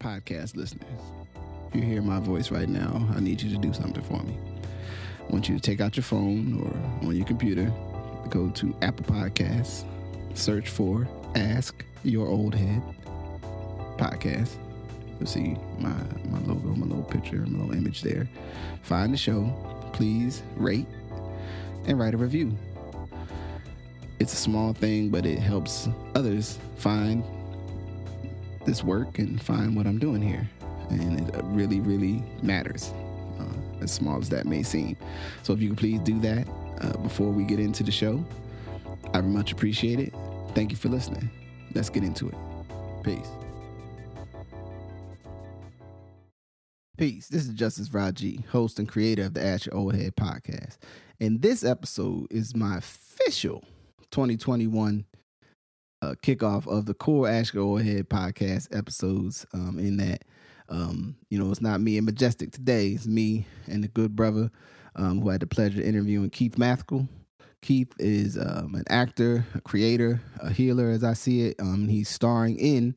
podcast listeners, if you hear my voice right now, I need you to do something for me. I want you to take out your phone or on your computer, go to Apple Podcasts, search for Ask Your Oldhead Podcast. You'll see my logo, my little picture, my little image there. Find the show. Please rate and write a review. It's a small thing, but it helps others find this work and find what I'm doing here. And it really, really matters, as small as that may seem. So if you could please do that before we get into the show, I would much appreciate it. Thank you for listening. Let's get into it. Peace. Peace. This is Justice Raji, host and creator of the Ask Your Oldhead Podcast. And this episode is my official 2021 kickoff of the core Ask Your Oldhead Podcast episodes, in that, it's not me and Majestic today. It's me and the good brother who had the pleasure of interviewing Keith Mascoll. Keith is an actor, a creator, a healer, as I see it. He's starring in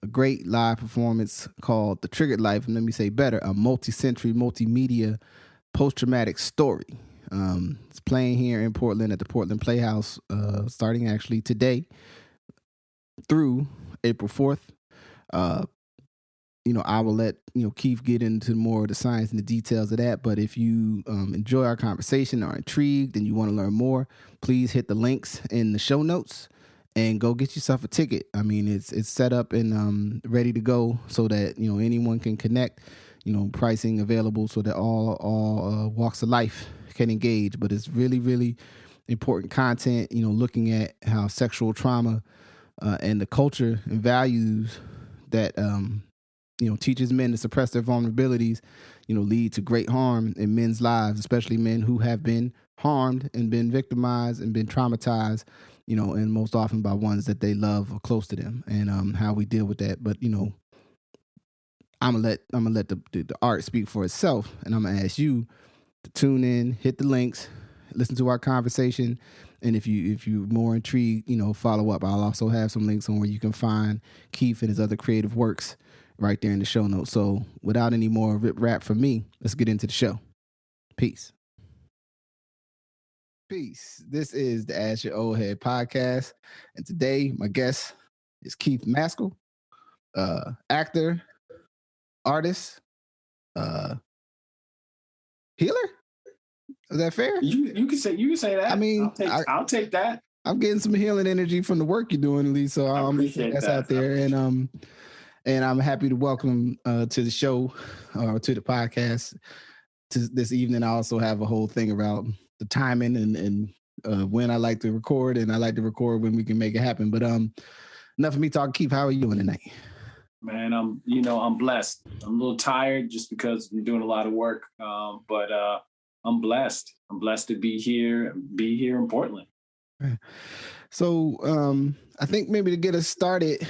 a great live performance called The Triggered Life, and let me say better, a multi-century, multimedia, post-traumatic story. It's playing here in Portland at the Portland Playhouse, starting actually today through April 4th. I will let Keith get into more of the science and the details of that. But if you enjoy our conversation, are intrigued, and you want to learn more, please hit the links in the show notes and go get yourself a ticket. I mean, it's set up and ready to go so that anyone can connect. Pricing available so that all walks of life can engage. But it's really, really important content. Looking at how sexual trauma and the culture and values that teaches men to suppress their vulnerabilities, lead to great harm in men's lives, especially men who have been harmed and been victimized and been traumatized, and most often by ones that they love or close to them, and how we deal with that. But I'm gonna let the art speak for itself, and I'm gonna ask you to tune in, hit the links, listen to our conversation, and if you're more intrigued, follow up. I'll also have some links on where you can find Keith and his other creative works right there in the show notes. So without any more rip rap from me, let's get into the show. Peace. Peace. This is the Ask Your Oldhead Podcast, and today my guest is Keith Mascoll, actor, artist, healer. Is that fair? You can say that. I mean, I'll take that. I'm getting some healing energy from the work you're doing, at least. So I'm that's that. Out there, and I'm happy to welcome to the show, to the podcast, to this evening. I also have a whole thing about the timing and when I like to record, and I like to record when we can make it happen. But enough of me talking. Keith, how are you doing tonight? Man, I'm blessed. I'm a little tired just because I'm doing a lot of work, but I'm blessed. I'm blessed to be here in Portland. So I think maybe to get us started,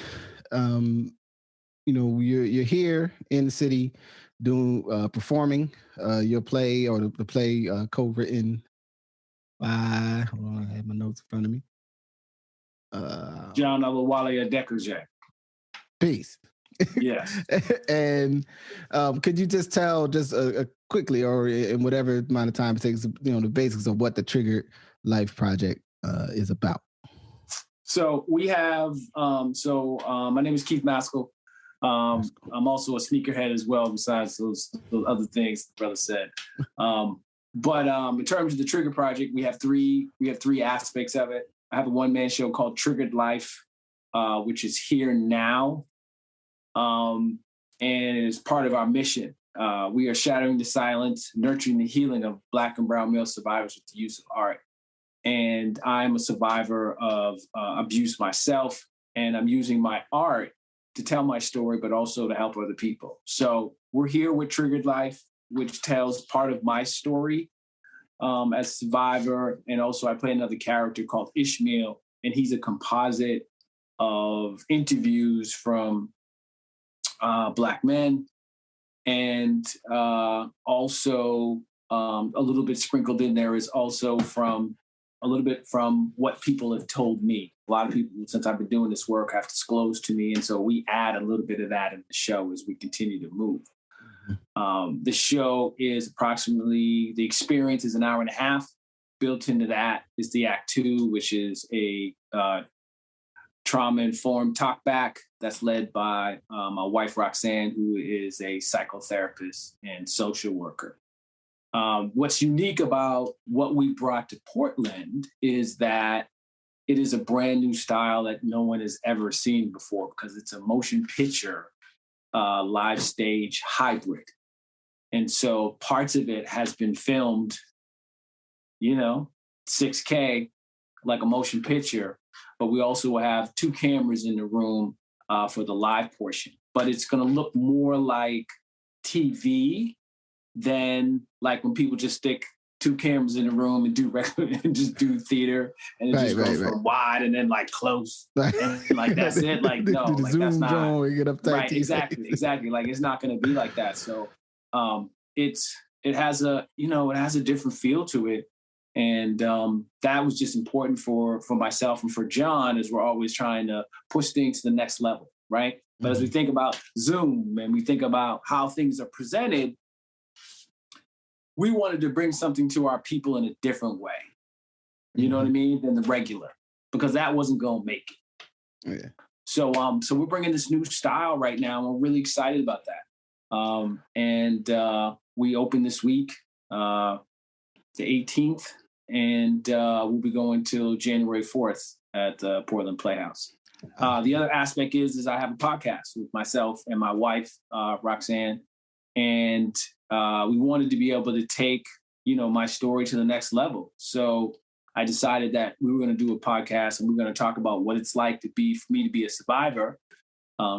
you're here in the city doing performing your play, or the play co-written by, hold on, I have my notes in front of me. John Oluwole ADEkoje. Peace. Yes. And could you just tell quickly, or in whatever amount of time it takes, the basics of what the Triggered Life project is about? So we have, my name is Keith Mascoll. I'm also a sneakerhead as well, besides those other things the brother said. But in terms of the Trigger Project, we have three aspects of it. I have a one-man show called Triggered Life, which is here now. And it is part of our mission. We are shattering the silence, nurturing the healing of Black and brown male survivors with the use of art. And I'm a survivor of abuse myself, and I'm using my art to tell my story, but also to help other people. So we're here with Triggered Life, which tells part of my story as a survivor. And also I play another character called Ishmael, and he's a composite of interviews from Black men, and also a little bit sprinkled in there is also from a little bit from what people have told me a lot of people, since I've been doing this work, have disclosed to me. And so we add a little bit of that in the show as we continue to move. The show is approximately, the experience is an hour and a half. Built into that is the Act 2, which is a trauma-informed talkback that's led by my wife, Roxanne, who is a psychotherapist and social worker. What's unique about what we brought to Portland is that it is a brand new style that no one has ever seen before, because it's a motion picture, live stage hybrid. And so parts of it has been filmed, 6K, like a motion picture, but we also have 2 cameras in the room for the live portion. But it's going to look more like TV than like when people just stick 2 cameras in the room and do and just do theater, and it just goes from wide and then like close, and like that's it. Like no, like that's not right. Exactly. Like it's not going to be like that. So it has a different feel to it. And that was just important for myself and for John, as we're always trying to push things to the next level, right? Mm-hmm. But as we think about Zoom and we think about how things are presented, we wanted to bring something to our people in a different way, you know what I mean, than the regular, because that wasn't going to make it. Yeah. So we're bringing this new style right now, and we're really excited about that. And we open this week, the 18th. And we'll be going till January 4th at the Portland Playhouse. The other aspect is I have a podcast with myself and my wife, Roxanne. And we wanted to be able to take, my story to the next level. So I decided that we were going to do a podcast, and we're going to talk about what it's like for me to be a survivor.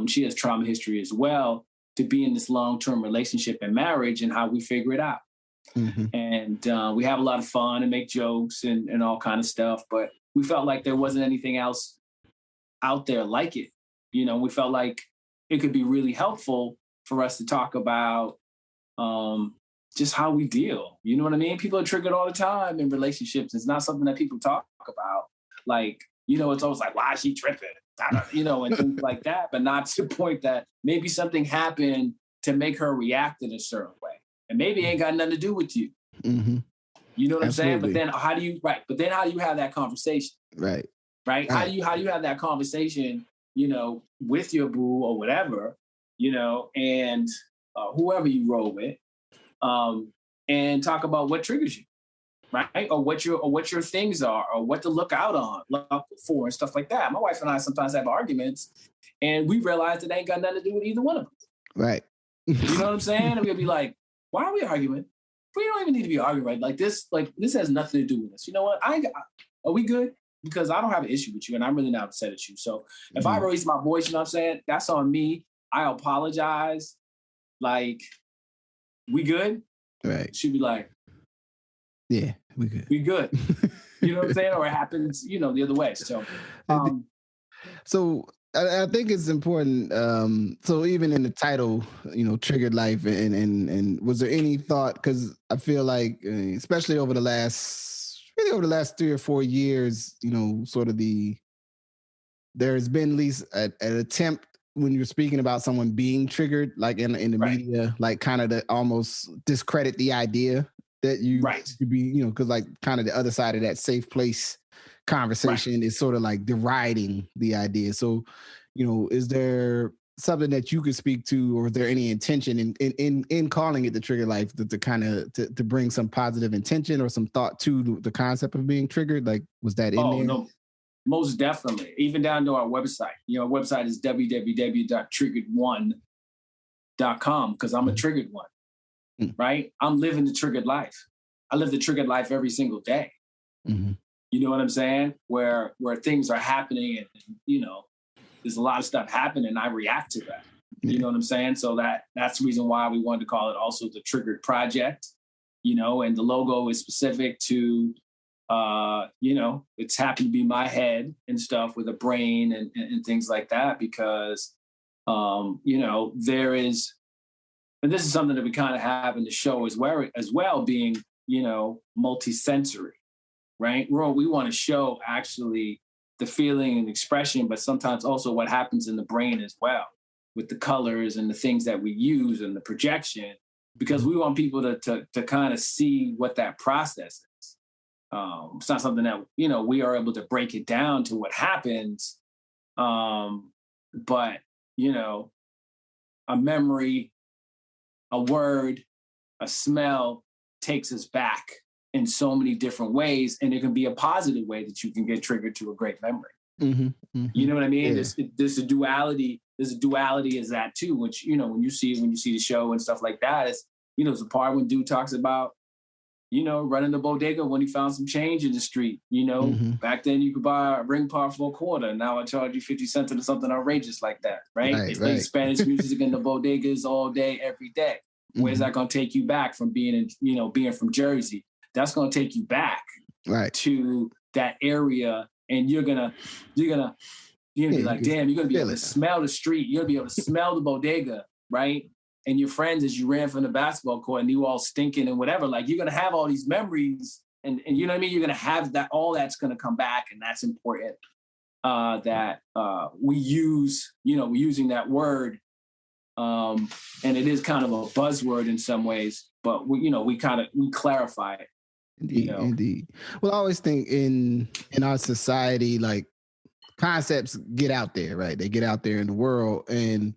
She has trauma history as well, to be in this long-term relationship and marriage, and how we figure it out. Mm-hmm. And we have a lot of fun and make jokes and all kind of stuff, but we felt like there wasn't anything else out there like it. We felt like it could be really helpful for us to talk about just how we deal. You know what I mean? People are triggered all the time in relationships. It's not something that people talk about. Like, it's always like, why is she tripping? And things like that, but not to the point that maybe something happened to make her react in a certain way. And maybe it ain't got nothing to do with you. Mm-hmm. You know what I'm saying? But then how do you have that conversation? Right. How do you have that conversation, with your boo or whatever, and whoever you roll with, and talk about what triggers you, right? Or what your things are, or what to look out for and stuff like that. My wife and I sometimes have arguments, and we realize it ain't got nothing to do with either one of us. Right. You know what I'm saying? And we'll be like, why are we arguing? We don't even need to be arguing, right? Like this has nothing to do with us. You know what? Are we good? Because I don't have an issue with you, and I'm really not upset at you. So if I raise my voice, you know what I'm saying? That's on me. I apologize. Like, we good? Right. She'd be like, yeah, we good. We good. You know what I'm saying? Or it happens, the other way. So, so I think it's important. So even in the title, Triggered Life, and was there any thought? Because I feel like, especially over the last 3 or 4 years, there's been at least an attempt when you're speaking about someone being triggered, like in the media, like kind of to almost discredit the idea that you could be, because like kind of the other side of that safe place conversation is sort of like deriding the idea. So, is there something that you could speak to, or is there any intention in calling it the Triggered Life to kind of to bring some positive intention or some thought to the concept of being triggered? Like, was that in there? Oh, no, most definitely. Even down to our website. Our website is www.triggered1.com, because I'm a triggered one, right? I'm living the triggered life. I live the triggered life every single day. Mm-hmm. You know what I'm saying? Where things are happening and there's a lot of stuff happening, and I react to that. You know what I'm saying? So that's the reason why we wanted to call it also the Triggered Project, and the logo is specific to, it's happened to be my head and stuff with a brain and things like that, because, there is, and this is something that we kind of have in the show as well being, multi-sensory, right? We want to show actually the feeling and expression, but sometimes also what happens in the brain as well with the colors and the things that we use and the projection, because we want people to kind of see what that process is. It's not something that, we are able to break it down to what happens. But, a memory, a word, a smell takes us back in so many different ways. And it can be a positive way that you can get triggered to a great memory. Mm-hmm, mm-hmm. You know what I mean? Yeah. There's a duality. There's a duality as that too, which, when you see the show and stuff like that, it's, it's a part when dude talks about, running the bodega when he found some change in the street. Back then you could buy a ring pot for $0.25. Now I charge you 50 cents or something outrageous like that, right? They play Spanish music in the bodegas all day, every day. Where's that going to take you back from being being from Jersey? That's going to take you back to that area, and you're gonna be like, damn, you're gonna be able to smell the street. You're gonna be able to smell the bodega, right? And your friends, as you ran from the basketball court and you all stinking and whatever, like you're going to have all these memories and you know what I mean? You're going to have that, all that's going to come back. And that's important that we use, we're using that word. And it is kind of a buzzword in some ways, but we clarify it. Indeed. Well, I always think in our society, like concepts get out there, right? They get out there in the world and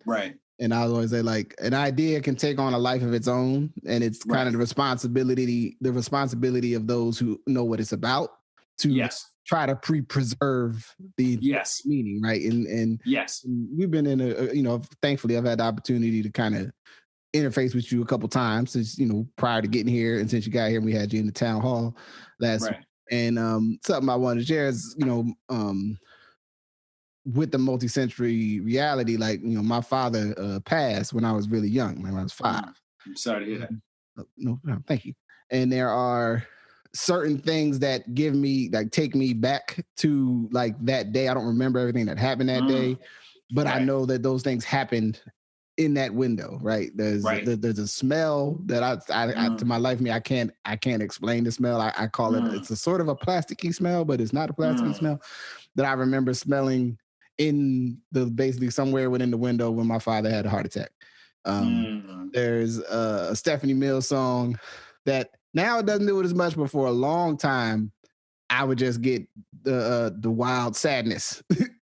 And I always say, like, an idea can take on a life of its own, and it's kind of the responsibility of those who know what it's about to try to preserve the meaning, right? And we've been in thankfully I've had the opportunity to kind of interface with you a couple times since, prior to getting here, and since you got here, we had you in the town hall last week. And something I wanted to share is, with the multi-sensory reality, like, my father passed when I was really young, when I was 5. I'm sorry to hear that. No, thank you. And there are certain things that take me back to like that day. I don't remember everything that happened that day, but I know that those things happened in that window, right? There's a smell that I to my life, I can't explain the smell. I call it, it's a sort of a plasticky smell, but it's not a plasticky smell that I remember smelling in basically somewhere within the window when my father had a heart attack. There's a Stephanie Mills song that now it doesn't do it as much, but for a long time I would just get the wild sadness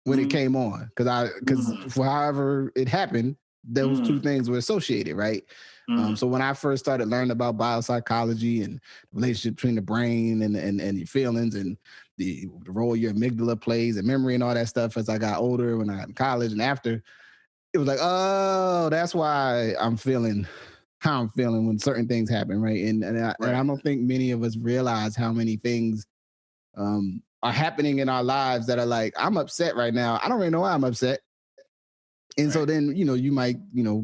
when it came on, because for however it happened, those two things were associated, right? So when I first started learning about biopsychology and the relationship between the brain and your feelings and the role your amygdala plays and memory and all that stuff, as I got older, when I got in college and after, it was like, oh, that's why I'm feeling how I'm feeling when certain things happen, right? And I don't think many of us realize how many things are happening in our lives that are like, I'm upset right now. I don't really know why I'm upset. And so then, you might,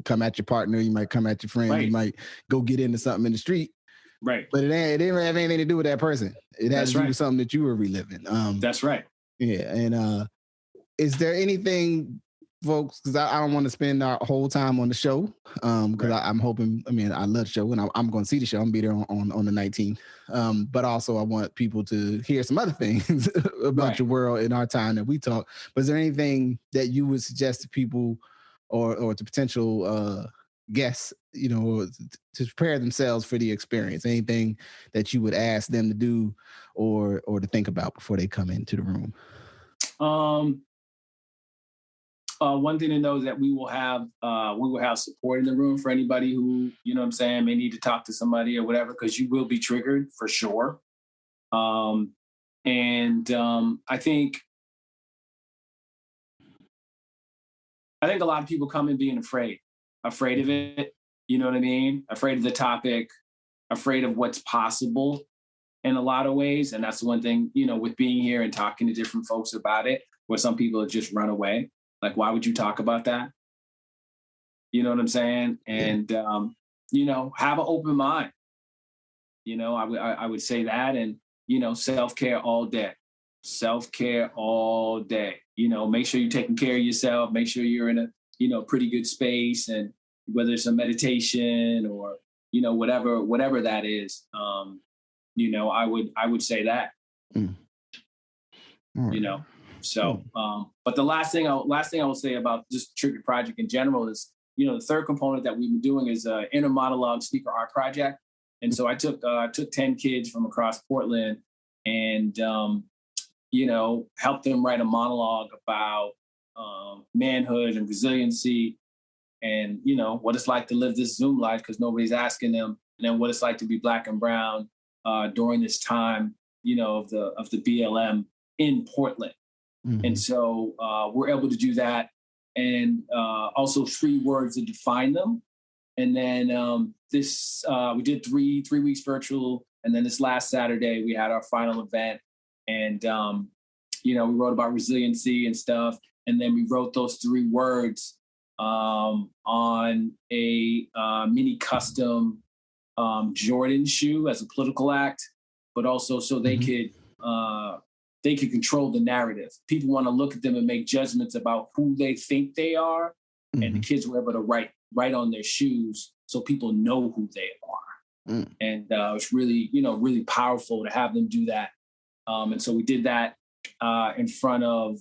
come at your partner, you might come at your friend, you might go get into something in the street. Right. But it didn't have anything to do with that person. It had to do with something that you were reliving. That's right. Yeah. And is there anything, folks, because I don't want to spend our whole time on the show, because I'm hoping, I love the show and I'm going to see the show. I'm going to be there on the 19th. But also I want people to hear some other things about your world in our time that we talk. But is there anything that you would suggest to people or to potential guests, to prepare themselves for the experience? Anything that you would ask them to do or to think about before they come into the room? One thing to know is that we will have support in the room for anybody who, may need to talk to somebody or whatever, because you will be triggered for sure. I think a lot of people come in being afraid of it. You know what I mean? Afraid of the topic, afraid of what's possible in a lot of ways. And that's the one thing, with being here and talking to different folks about it, where some people just run away. Like, why would you talk about that? You know what I'm saying? And, have an open mind. I would say that. And, self-care all day. Self-care all day. Make sure you're taking care of yourself. Make sure you're in a, pretty good space. And whether it's a meditation or, whatever that is, I would say that, So, but the last thing I will say about just Trigger Project in general is, the third component that we've been doing is inner monologue sneaker art project. And so I took 10 kids from across Portland and, helped them write a monologue about manhood and resiliency and, what it's like to live this Zoom life because nobody's asking them, and then what it's like to be Black and brown during this time, of the BLM in Portland. Mm-hmm. And so we're able to do that. And also 3 words to define them. And then we did 3 weeks virtual. And then this last Saturday, we had our final event. And, we wrote about resiliency and stuff. And then we wrote those 3 words on a mini custom Jordan shoe as a political act, but also so they could control the narrative. People want to look at them and make judgments about who they think they are. Mm-hmm. And the kids were able to write on their shoes so people know who they are. Mm. And it's really, really powerful to have them do that. And so we did that in front of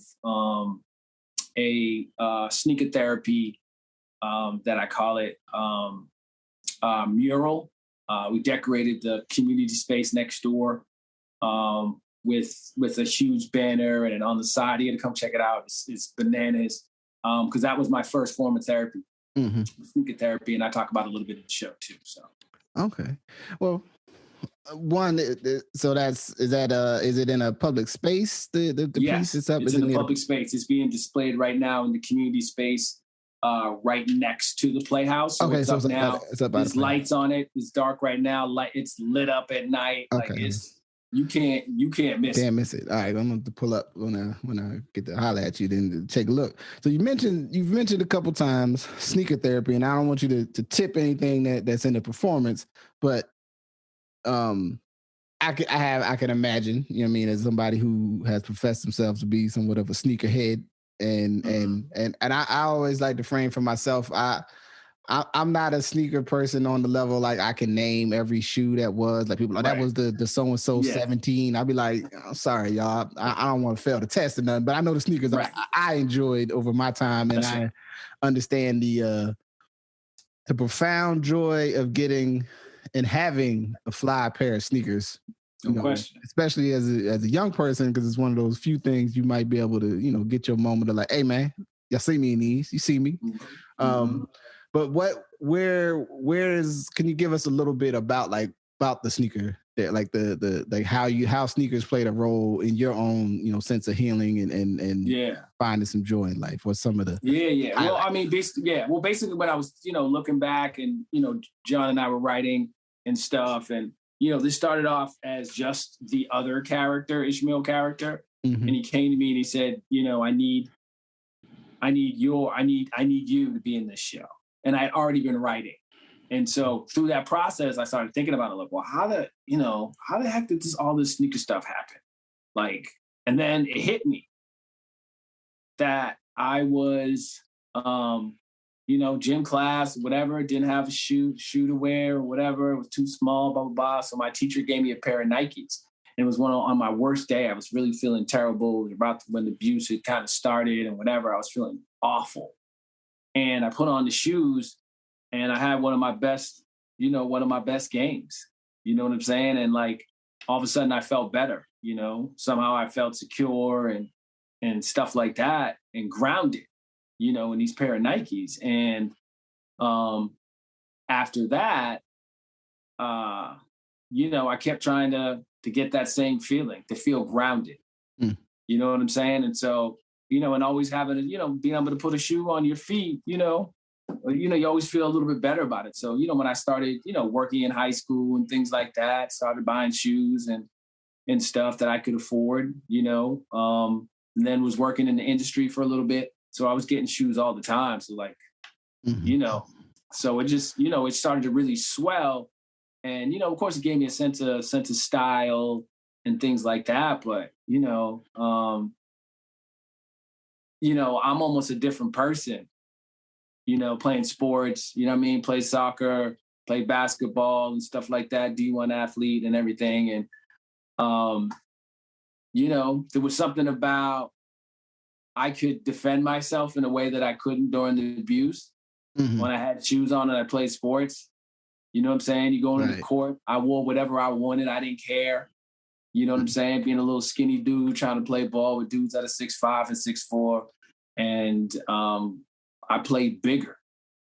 a sneaker therapy that I call it mural. We decorated the community space next door with a huge banner, and on the side, you got to come check it out. It's bananas because that was my first form of therapy, sneaker therapy, and I talk about it a little bit in the show too. So okay, well, one, so is it in a public space? The yes, piece is up. It's in a public space. It's being displayed right now in the community space. Right next to the Playhouse. So it's up now. There's lights on it. It's dark right now. It's lit up at night. Okay. Like you can't miss it. Can't miss it. All right, I'm going to pull up when I get to holler at you, then to take a look. So you've mentioned a couple times sneaker therapy, and I don't want you to tip anything that's in the performance, but I can imagine, as somebody who has professed themselves to be somewhat of a sneakerhead. And I always like to frame for myself. I'm not a sneaker person on the level like I can name every shoe that was like people like that was the so and so 17. I'd be like, I'm sorry, y'all. I don't want to fail the test or nothing, but I know the sneakers I enjoyed over my time, and I understand the profound joy of getting and having a fly pair of sneakers. No question. Especially as a young person, because it's one of those few things you might be able to, get your moment of like, hey man, y'all see me in these, you see me. Mm-hmm. But can you give us a little bit about the sneaker, like the how sneakers played a role in your own, sense of healing and finding some joy in life? What's some of the highlights? Well, I mean, basically when I was, looking back and, John and I were writing and stuff, and this started off as just the other character, Ishmael character. Mm-hmm. And he came to me and he said, I need you to be in this show. And I'd already been writing. And so through that process, I started thinking about it, like, well, how the heck did all this sneaker stuff happen? Like, and then it hit me that I was, gym class, whatever, didn't have a shoe to wear or whatever. It was too small, blah, blah, blah. So my teacher gave me a pair of Nikes. And it was on my worst day. I was really feeling terrible. It was about when the abuse had kind of started and whatever. I was feeling awful. And I put on the shoes and I had one of my best games. You know what I'm saying? And like, all of a sudden I felt better, somehow I felt secure and stuff like that and grounded. In these pair of Nikes. And after that, I kept trying to get that same feeling, to feel grounded. Mm. You know what I'm saying? And so, and always having being able to put a shoe on your feet, you always feel a little bit better about it. So, when I started, working in high school and things like that, started buying shoes and stuff that I could afford, and then was working in the industry for a little bit. So I was getting shoes all the time. So like, so it just, it started to really swell. And, of course it gave me a sense of style and things like that. But, I'm almost a different person, playing sports, play soccer, play basketball and stuff like that, D1 athlete and everything. And, there was something about I could defend myself in a way that I couldn't during the abuse. Mm-hmm. When I had shoes on and I played sports. You know what I'm saying? You go into the court, I wore whatever I wanted. I didn't care. You know what I'm saying? Being a little skinny dude trying to play ball with dudes that are 6'5" and 6'4". And I played bigger.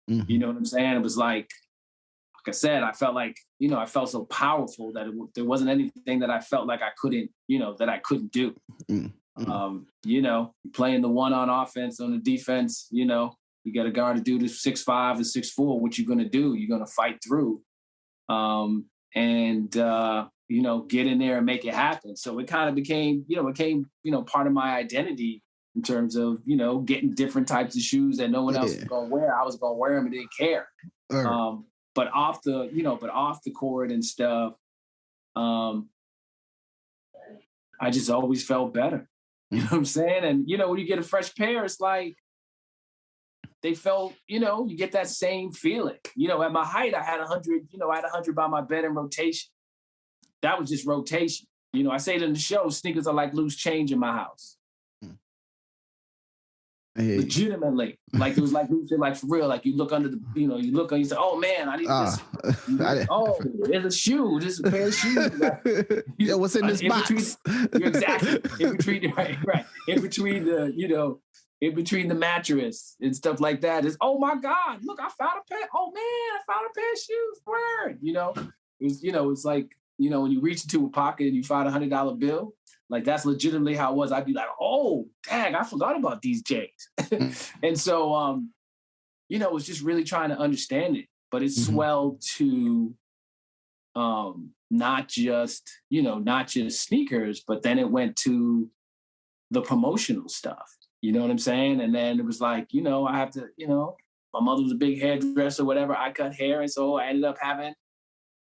Mm-hmm. You know what I'm saying? It was like I said, I felt like, you know, I felt so powerful that there wasn't anything that I felt like I couldn't, you know, that I couldn't do. Mm-hmm. You know, playing the one on offense, on the defense, you know, you got to guard a dude who's 6'5" and 6'4". What you going to do? You're going to fight through. You know, get in there and make it happen. So it kind of became, part of my identity in terms of, you know, getting different types of shoes that no one else was going to wear. I was going to wear them and didn't care. But off the court and stuff, I just always felt better. You know what I'm saying? And, you know, when you get a fresh pair, it's like, they felt, you know, you get that same feeling. You know, at my height, I had 100, you know, I had 100 by my bed in rotation. That was just rotation. You know, I say it in the show, sneakers are like loose change in my house. Legitimately. Like it was like for real. Like you look under the, you know, you look and you say, oh man, I need this. There's a shoe. There's a pair of shoes. Like, yeah, what's in this box? Exactly. In between the mattress and stuff like that is, oh my God, look, I found a pair. Oh man, I found a pair of shoes. Word. You know, it's like, you know, when you reach into a pocket and you find $100 bill, like that's legitimately how it was. I'd be like, oh, dang, I forgot about these J's. And so, you know, it was just really trying to understand it, but it swelled to not just sneakers, but then it went to the promotional stuff. You know what I'm saying? And then it was like, you know, I have to, you know, my mother was a big hairdresser, whatever. I cut hair. And so I ended up having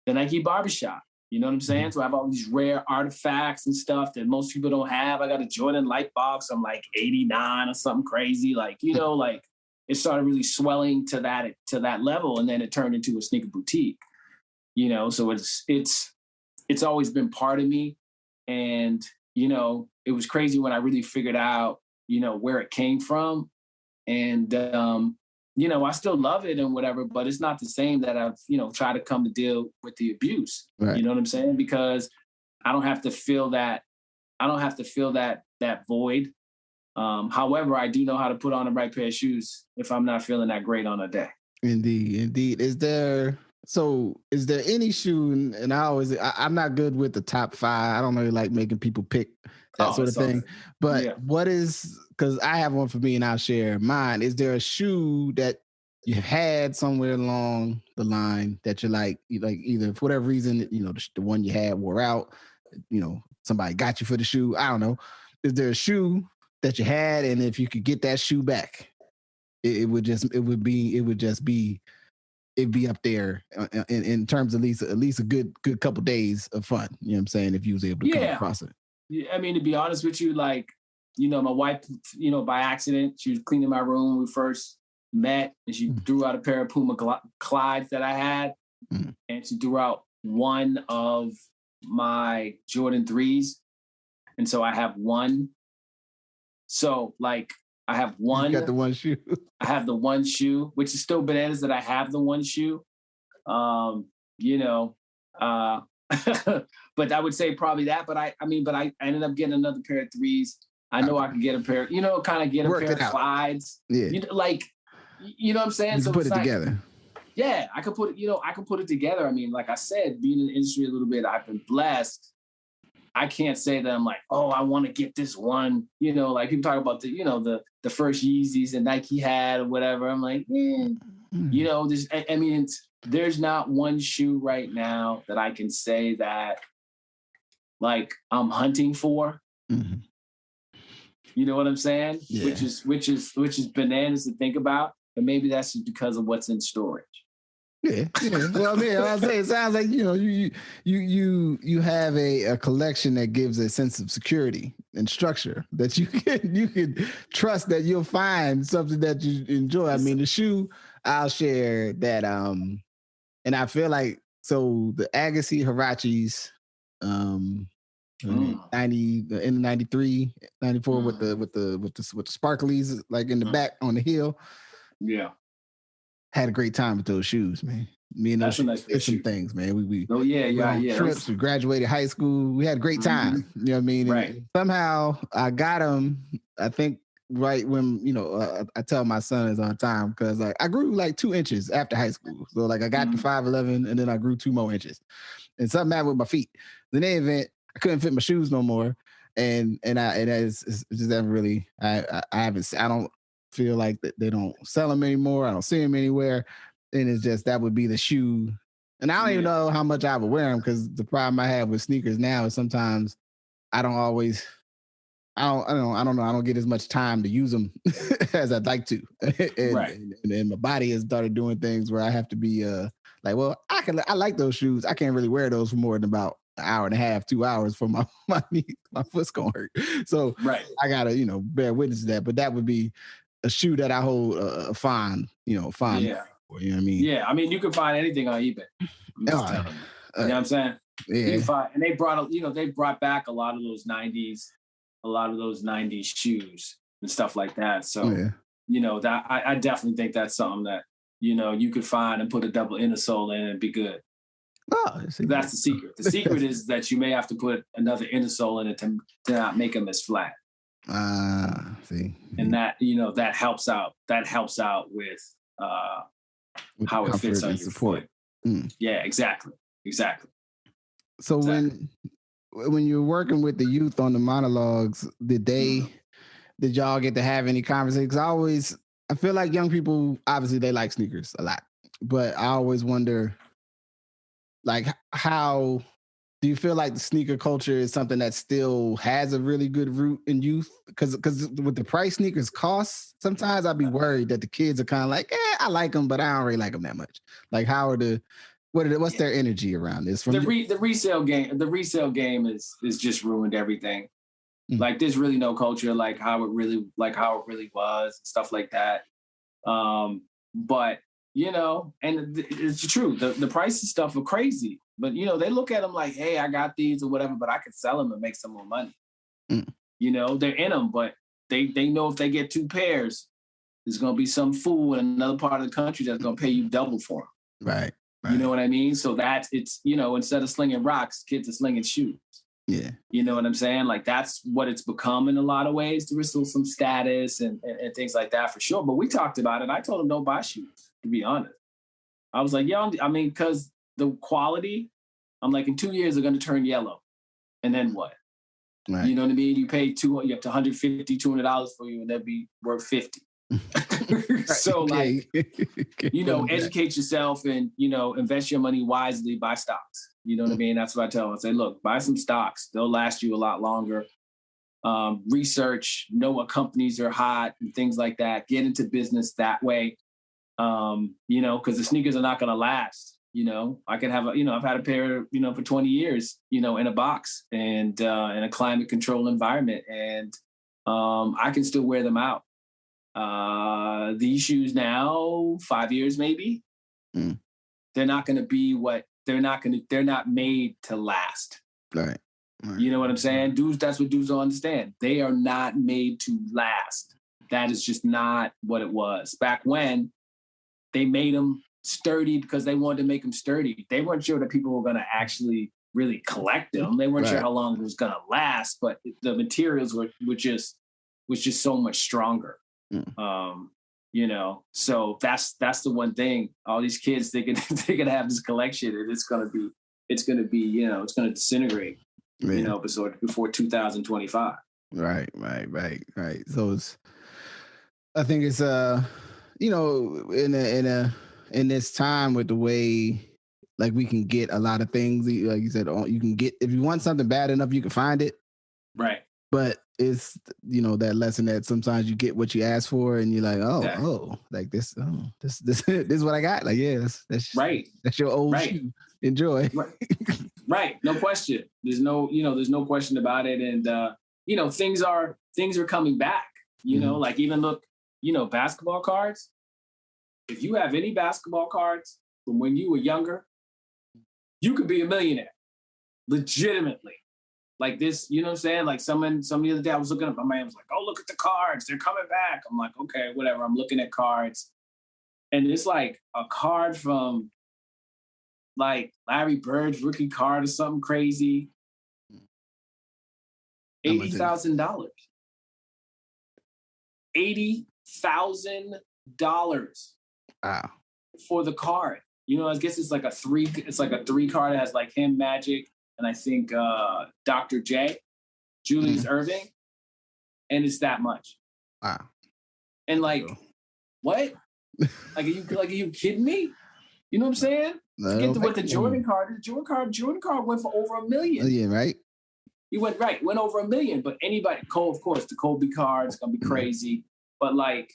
the Nike barbershop. You know what I'm saying? So I have all these rare artifacts and stuff that most people don't have. I got a Jordan light box. I'm like 89 or something crazy. Like, you know, like it started really swelling to that level. And then it turned into a sneaker boutique, you know? So it's always been part of me. And, you know, it was crazy when I really figured out, you know, where it came from. And, you know, I still love it and whatever, but it's not the same that I've, you know, tried to come to deal with the abuse. Right. You know what I'm saying? Because I don't have to feel that void. However, I do know how to put on the right pair of shoes if I'm not feeling that great on a day. Indeed. Is there any shoe, and I'm not good with the top 5. I don't really like making people pick that sort of thing. But what is, because I have one for me and I'll share mine. Is there a shoe that you had somewhere along the line that you like either for whatever reason, you know, the one you had wore out, you know, somebody got you for the shoe. I don't know. Is there a shoe that you had, and if you could get that shoe back, it'd be up there in terms of at least a good couple days of fun. You know what I'm saying? If you was able to come across it. Yeah, I mean, to be honest with you, like, you know, my wife, you know, by accident, she was cleaning my room when we first met, and she threw out a pair of Puma Clydes that I had, and she threw out one of my Jordan 3s. And so I have one. So, like, I have one. You got the one shoe. I have the one shoe, which is still bananas that I have the one shoe. You know, but I would say probably that. But I ended up getting another pair of 3s. I know I could get a pair, you know, kind of get a pair of Clydes. Yeah. You know, like, you know what I'm saying? You can put it together. Yeah, I could put it together. I mean, like I said, being in the industry a little bit, I've been blessed. I can't say that I'm like, oh, I want to get this one. You know, like people talk about the first Yeezys that Nike had or whatever. I'm like, you know, there's not one shoe right now that I can say that like I'm hunting for. Mm-hmm. You know what I'm saying? Yeah. Which is bananas to think about, but maybe that's just because of what's in storage. Yeah. Well, I mean, I'll say it sounds like, you know, you have a collection that gives a sense of security and structure that you can trust that you'll find something that you enjoy. I mean, the shoe, I'll share that, and I feel like, so the Agassi Hirachis, 90 in the 93, 94 with the sparklies like in the back on the heel. Yeah. Had a great time with those shoes, man. Me and those shoes did some things, man. We went on trips. We graduated high school. We had a great time. You know what I mean? Right. And somehow I got them. I think right when I tell my sons all the time because like I grew like 2 inches after high school. So like I got to 5'11", and then I grew 2 more inches. And something happened with my feet. In any event, I couldn't fit my shoes no more, and it's just never really. I don't feel like that they don't sell them anymore. I don't see them anywhere. And it's just that would be the shoe. And I don't even know how much I would wear them because the problem I have with sneakers now is sometimes I don't get as much time to use them as I'd like to. And my body has started doing things where I have to be I like those shoes. I can't really wear those for more than about an hour and a half, 2 hours for my foot's gonna hurt. So I gotta, bear witness to that. But that would be a shoe that I hold fond. Yeah. For, you know what I mean? Yeah. I mean, you can find anything on eBay. I'm just telling you. You know what I'm saying? Yeah. You can find, and they brought back a lot of those 90s shoes and stuff like that. So, that I definitely think that's something that, you could find and put a double inner-sole in and be good. Oh, that's the secret. The secret is that you may have to put another inner-sole in it to not make them as flat. See. And that, that helps out. That helps out with how it fits on your support. Yeah, exactly. So when you're working with the youth on the monologues, did y'all get to have any conversations? I feel like young people, obviously they like sneakers a lot, but I always wonder, like, how do you feel like the sneaker culture is something that still has a really good root in youth? Because with the price sneakers cost, sometimes I'd be worried that the kids are kind of like, I like them, but I don't really like them that much. Like, what's their energy around this? The resale game is just ruined everything. Like, there's really no culture like how it really was, stuff like that. But and it's true. The price and stuff are crazy. But, they look at them like, hey, I got these or whatever, but I could sell them and make some more money. They're in them, but they know if they get 2 pairs, there's going to be some fool in another part of the country that's going to pay you double for them. Right. You know what I mean? So it's, instead of slinging rocks, kids are slinging shoes. Yeah. You know what I'm saying? Like, that's what it's become in a lot of ways. There is still some status and things like that for sure. But we talked about it. I told them don't buy shoes, to be honest. I was like, because the quality, I'm like, in 2 years, they're going to turn yellow. And then what? Right. You know what I mean? You pay you have to $150, $200 for you, and they'll be worth $50. So educate yourself and, invest your money wisely, buy stocks. You know what I mean? That's what I tell them. I say, look, buy some stocks. They'll last you a lot longer. Research, know what companies are hot and things like that. Get into business that way. Because the sneakers are not going to last. I can have I've had a pair, for 20 years, in a box and in a climate controlled environment. And I can still wear them out. These shoes now, 5 years maybe, they're not going to be they're not made to last. Right. You know what I'm saying? Dudes, that's what dudes don't understand. They are not made to last. That is just not what it was. Back when they made them sturdy because they wanted to make them sturdy. They weren't sure that people were going to actually really collect them. They weren't sure how long it was going to last, but the materials was just so much stronger. So that's the one thing. All these kids they're gonna have this collection, and it's gonna be it's gonna disintegrate. Before 2025. Right. So I think it's in this time with the way like we can get a lot of things, like you said, you can get, if you want something bad enough, you can find it. Right. But it's, that lesson that sometimes you get what you ask for and you're like, like this is what I got. Like, yeah, that's right. That's your old shoe. Enjoy. Right. No question. There's no question about it. And, things are coming back, like even look, basketball cards. If you have any basketball cards from when you were younger, you could be a millionaire legitimately. Like this, you know what I'm saying? Like some the other day I was looking up, my man was like, oh, look at the cards. They're coming back. I'm like, okay, whatever. I'm looking at cards. And it's like a card from like Larry Bird's rookie card or something crazy. $80,000. $80,000 Wow. for the card. You know, I guess it's like a three card that has like him, Magic, and I think Dr. J, Julius Irving, and it's that much. Wow. And like, what? Like, are you kidding me? You know what I'm saying? Forget what the Jordan card is. Jordan card went for over $1 million. Yeah, right. He went over $1 million. But anybody, of course, the Kobe card is gonna be crazy. But like,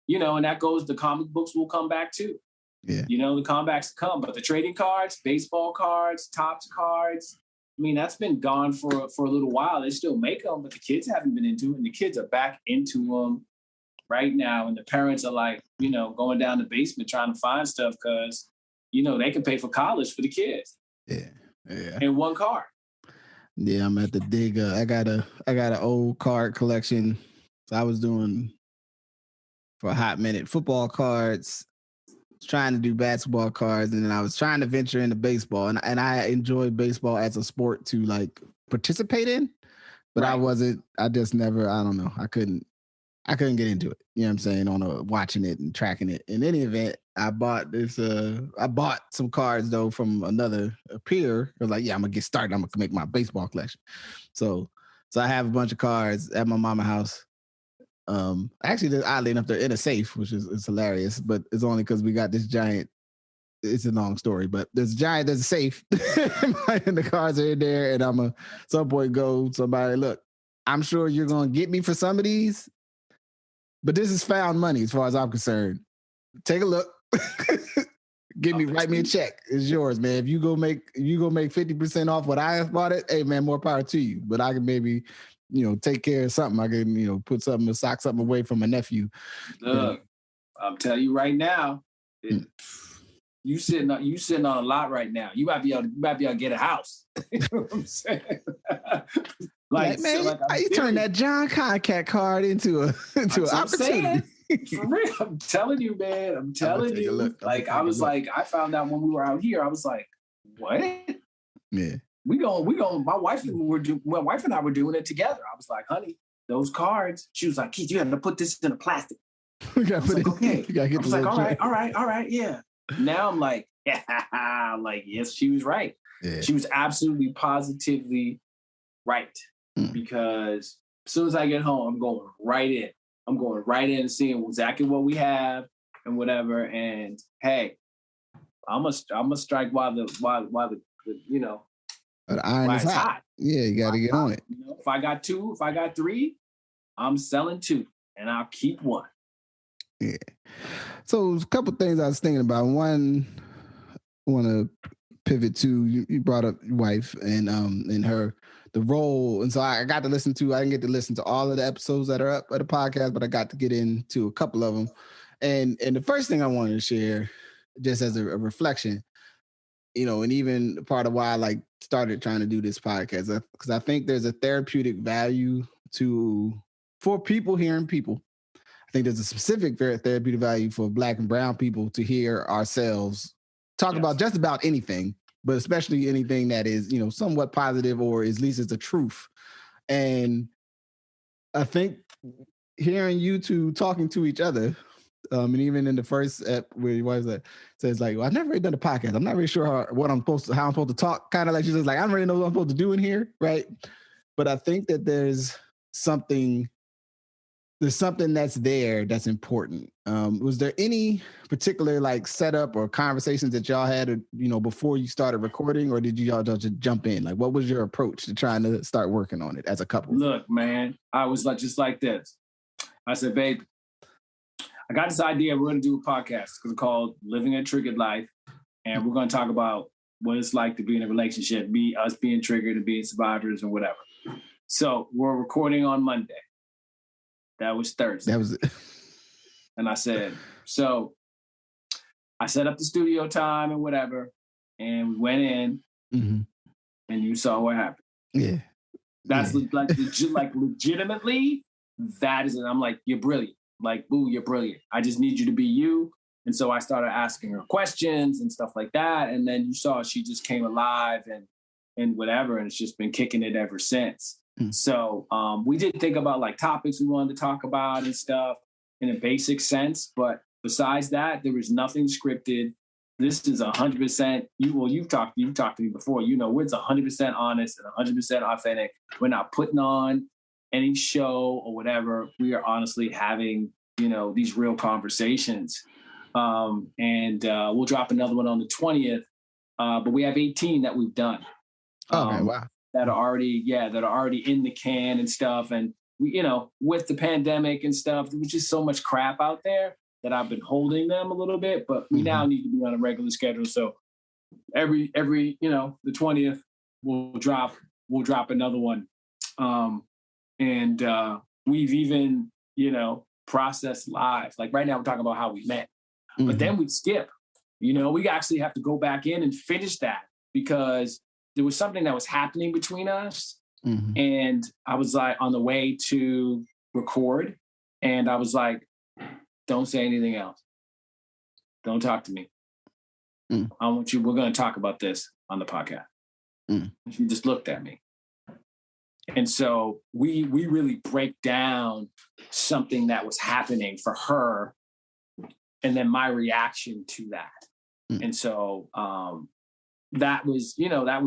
you know, and that goes. The comic books will come back too. Yeah. You know, the comebacks come, but the trading cards, baseball cards, Topps cards, I mean, that's been gone for a little while. They still make them, but the kids haven't been into it, and the kids are back into them right now. And the parents are like, you know, going down the basement trying to find stuff because, you know, they can pay for college for the kids. Yeah. In one card. Yeah, I'm at the dig. I got an old card collection. So I was doing for a hot minute football cards, trying to do basketball cards, and then I was trying to venture into baseball, and I enjoy baseball as a sport to like participate in, but right. I just never, I don't know, I couldn't get into it. You know what I'm saying? On watching it and tracking it. In any event, I bought some cards though from a peer. I was like, yeah, I'm gonna get started. I'm gonna make my baseball collection. So I have a bunch of cards at my mama's house. Actually, oddly enough, they're in a safe, which is hilarious, but it's only because we got this giant. It's a long story, but there's a safe, and the cards are in there, and I'm at some point go somebody, look, I'm sure you're gonna get me for some of these, but this is found money as far as I'm concerned. Take a look, write me a check. It's yours, man. If you go make 50% off what I bought it, hey man, more power to you. But I can maybe, you know, take care of something. I can, you know, put something, sock something away from my nephew. Look, I'm telling you right now, you sitting on a lot right now. You might be able to get a house. You know what I'm saying? Man, how you turn that John Concat card into an opportunity? For real, I'm telling you, man. I'm telling you. I found out when we were out here. I was like, what? Yeah. We going. My wife and I were doing it together. I was like, honey, those cards. She was like, Keith, you have to put this in a plastic. We got to put it. Okay. I was like, all right, yeah. Now I'm like, yeah, like yes, she was right. Yeah. She was absolutely positively right because as soon as I get home, I'm going right in. And seeing exactly what we have and whatever. And hey, I'm gonna strike while the you know. The iron is hot. Yeah, you got to get on it. You know, if I got 2, if I got 3, I'm selling 2, and I'll keep 1. Yeah. So a couple things I was thinking about. One, I want to pivot to you brought up your wife and the role, and so I got to listen to. I didn't get to listen to all of the episodes that are up at the podcast, but I got to get into a couple of them. And the first thing I wanted to share, just as a reflection, you know, and even part of why I started trying to do this podcast, because I think there's a therapeutic value for people hearing people. I think there's a specific therapeutic value for Black and brown people to hear ourselves talk about just about anything, but especially anything that is, you know, somewhat positive or at least it's the truth. And I think hearing you two talking to each other, and even in the first where your wife says like, well, I've never really done a podcast. I'm not really sure how I'm supposed to talk. Kind of like she's just like, I don't really know what I'm supposed to do in here, right? But I think that there's something that's there that's important. Was there any particular like setup or conversations that y'all had, you know, before you started recording, or did y'all just jump in? Like, what was your approach to trying to start working on it as a couple? Look, man, I was like just like this. I said, babe, I got this idea. We're going to do a podcast called Living a Triggered Life. And we're going to talk about what it's like to be in a relationship, us being triggered and being survivors and whatever. So we're recording on Monday. That was Thursday. That was it. And I said, so I set up the studio time and whatever. And we went in and you saw what happened. Yeah. That's like legitimately, that is it. I'm like, you're brilliant. Like, boo, you're brilliant. I just need you to be you. And so I started asking her questions and stuff like that. And then you saw she just came alive and whatever. And it's just been kicking it ever since. So we did think about like topics we wanted to talk about and stuff in a basic sense. But besides that, there was nothing scripted. This is 100%. You've talked to me before. You know, it's 100% honest and 100% authentic. We're not putting on any show or whatever. We are honestly having, you know, these real conversations. And we'll drop another one on the 20th. But we have 18 that we've done. Okay, wow. That are already in the can and stuff. And we, you know, with the pandemic and stuff, there was just so much crap out there that I've been holding them a little bit, but we now need to be on a regular schedule. So every, you know, the 20th we'll drop another one. And we've even, you know, processed live. Like right now we're talking about how we met, but then we'd skip, you know, we actually have to go back in and finish that because there was something that was happening between us. And I was like on the way to record and I was like, don't say anything else. Don't talk to me. I want you, we're going to talk about this on the podcast. She just looked at me. And so we really break down something that was happening for her and then my reaction to that. And so, that was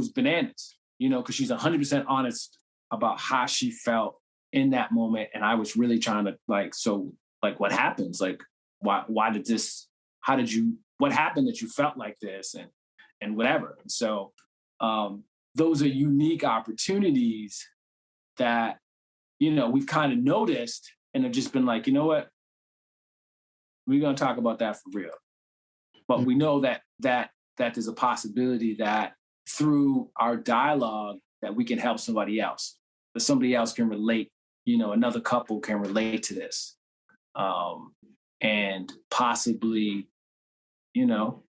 bananas, you know, because she's 100% honest about how she felt in that moment. And I was really trying to what happens? Like, why did this, what happened that you felt like this and whatever. And so those are unique opportunities that, you know, we've kind of noticed and have just been like, you know what, we're going to talk about that for real. But we know that there's a possibility that through our dialogue that we can help somebody else, that somebody else can relate, you know, another couple can relate to this and possibly, you know,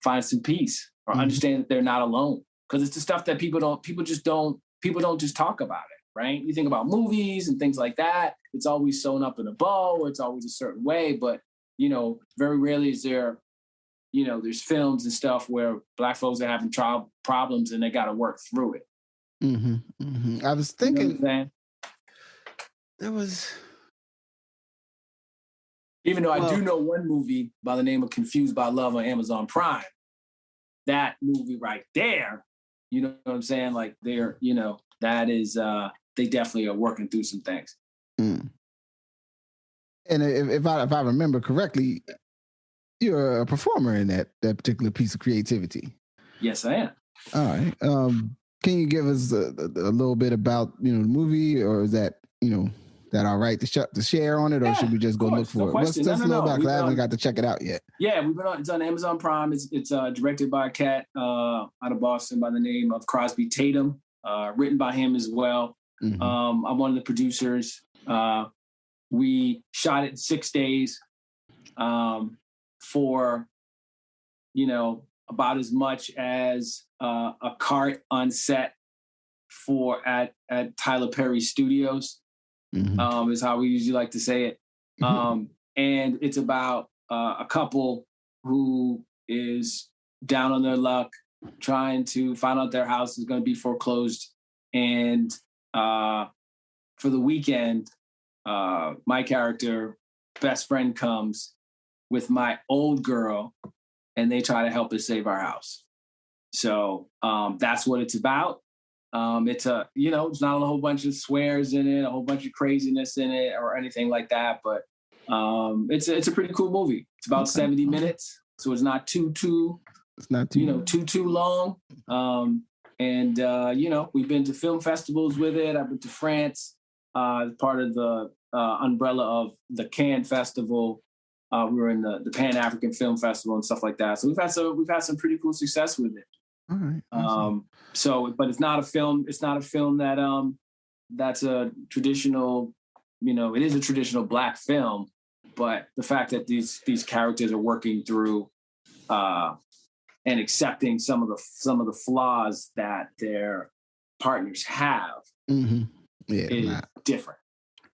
find some peace or understand that they're not alone. Because it's the stuff that people don't just talk about it, right? You think about movies and things like that. It's always sewn up in a bow. It's always a certain way. But, you know, very rarely is there, you know, there's films and stuff where Black folks are having problems and they got to work through it. I was thinking, you know there was, even though I do know one movie by the name of Confused by Love on Amazon Prime, that movie right there, you know what I'm saying? Like they're, you know, that is, they definitely are working through some things. And if I remember correctly, you're a performer in that particular piece of creativity. Yes, I am. All right. Can you give us a little bit about, you know, the movie, or is that, you know, that all right to share on it, or should we just go look for it? What's just a little about, because I haven't got to check it out yet. Yeah, it's on Amazon Prime. It's directed by a cat out of Boston by the name of Crosby Tatum, written by him as well. I'm one of the producers. We shot it in 6 days for, you know, about as much as a cart on set at Tyler Perry Studios, is how we usually like to say it. And it's about a couple who is down on their luck, trying to find out their house is going to be foreclosed. And for the weekend, my character, best friend, comes with my old girl, and they try to help us save our house. So that's what it's about. It's it's not a whole bunch of swears in it, a whole bunch of craziness in it, or anything like that. But it's a pretty cool movie. It's about 70 minutes, so it's not too long. We've been to film festivals with it. I've been to France, part of the umbrella of the Cannes Festival. We were in the Pan-African Film Festival and stuff like that. So we've had some pretty cool success with it. All right. But it's not a film. It's not a film that's a traditional. You know, it is a traditional Black film, but the fact that these characters are working through and accepting some of the flaws that their partners have, Mm-hmm. Yeah, is different.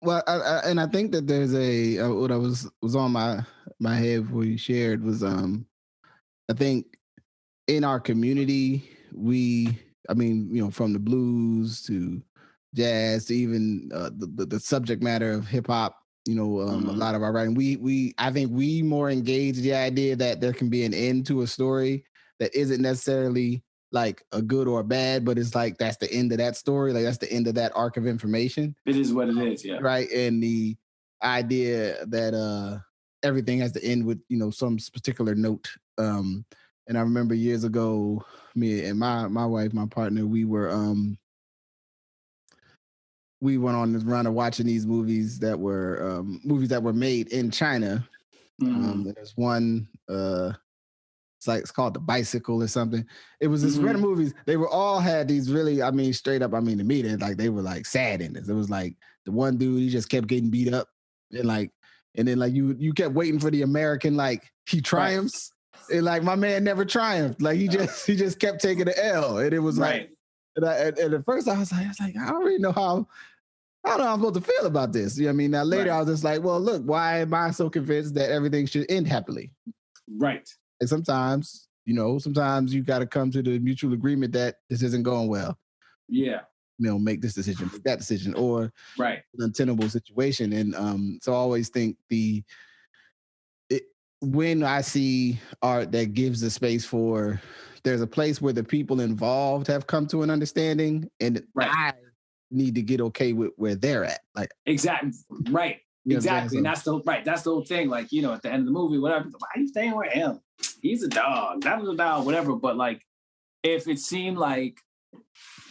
Well, I think that there's what I was on my head before you shared was I think in our community from the blues to jazz to even the subject matter of hip hop, a lot of our writing, I think we more engage the idea that there can be an end to a story that isn't necessarily like a good or a bad, but it's like that's the end of that story, like that's the end of that arc of information. It is what it is, yeah. Right. And the idea that everything has to end with, some particular note. And I remember years ago, me and my wife, my partner, we went on this run of watching these movies that were made in China. And there's one it's called The Bicycle or something. It was this run of movies. They were all had these really, straight up, to me, they were like sad endings. It was like the one dude, he just kept getting beat up and then you kept waiting for the American, he triumphs. Right. And my man never triumphed. He just kept taking the L. And it was and at first I was like, I don't really know how I'm supposed to feel about this. You know what I mean? Now later I was just like, well, look, why am I so convinced that everything should end happily? Right. And sometimes you got to come to the mutual agreement that this isn't going well. Yeah. Make this decision, make that decision, or an untenable situation. And so I always think when I see art that gives the space for, there's a place where the people involved have come to an understanding, and I need to get okay with where they're at. Exactly. Right. Exactly. And that's the whole thing. At the end of the movie, whatever, why are you staying with him? He's a dog. That was a dog, whatever. But if it seemed like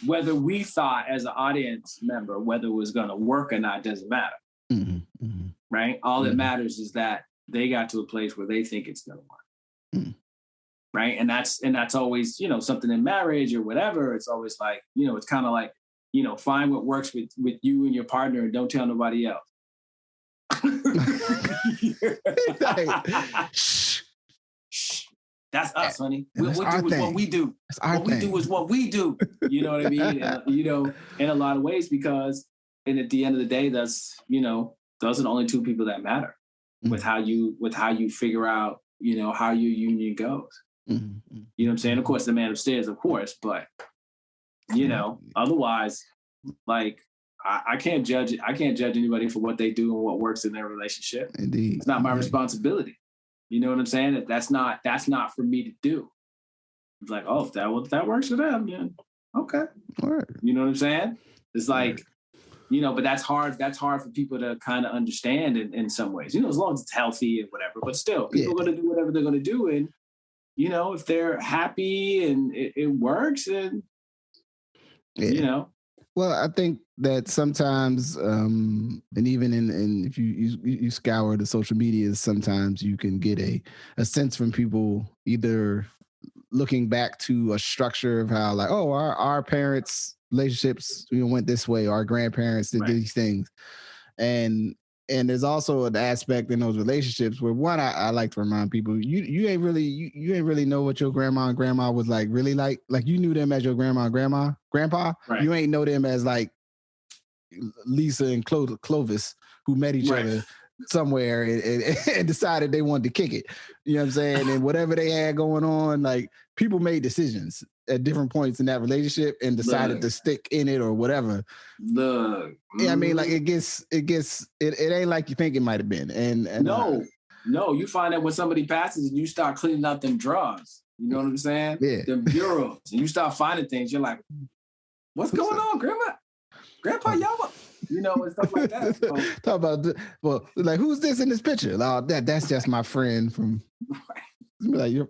whether we thought as an audience member, whether it was going to work or not, doesn't matter. Mm-hmm. Mm-hmm. Right. All that matters is that they got to a place where they think it's going to work. Mm-hmm. Right. And that's always, something in marriage or whatever. It's always it's kind of find what works with you and your partner and don't tell nobody else. Shh. That's us, honey. What we do is what we do. What we do is what we do. You know what I mean? And, in a lot of ways, because at the end of the day, that's, those are the only two people that matter with how you figure out, how your union goes. Mm-hmm. You know what I'm saying? Of course, the man upstairs, of course, but, otherwise, I can't judge anybody for what they do and what works in their relationship. Indeed. It's not my responsibility. You know what I'm saying? That's not for me to do. It's if that works for them, yeah. Okay. Word. You know what I'm saying? It's but that's hard. That's hard for people to kind of understand in some ways, as long as it's healthy and whatever, but still people are going to do whatever they're going to do. And, if they're happy and it works, and, Well, I think that sometimes, and even if you scour the social media, sometimes you can get a sense from people either looking back to a structure of how our parents' relationships went this way, our grandparents did these things, and there's also an aspect in those relationships where I like to remind people you ain't really know what your grandma and grandma was really like you knew them as your grandma and grandpa. Right. You ain't know them as Lisa and Clovis who met each other somewhere and decided they wanted to kick it. You know what I'm saying? And whatever they had going on, people made decisions at different points in that relationship and decided to stick in it or whatever. Look. Yeah, I mean, it ain't like you think it might have been. And no, you find that when somebody passes and you start cleaning out them drawers, you know what I'm saying? Yeah. Them bureaus, and you start finding things, you're like, what's going on, Grandpa, y'all? And stuff like that. So. Talk about, who's this in this picture? Oh, that's just my friend from. You're.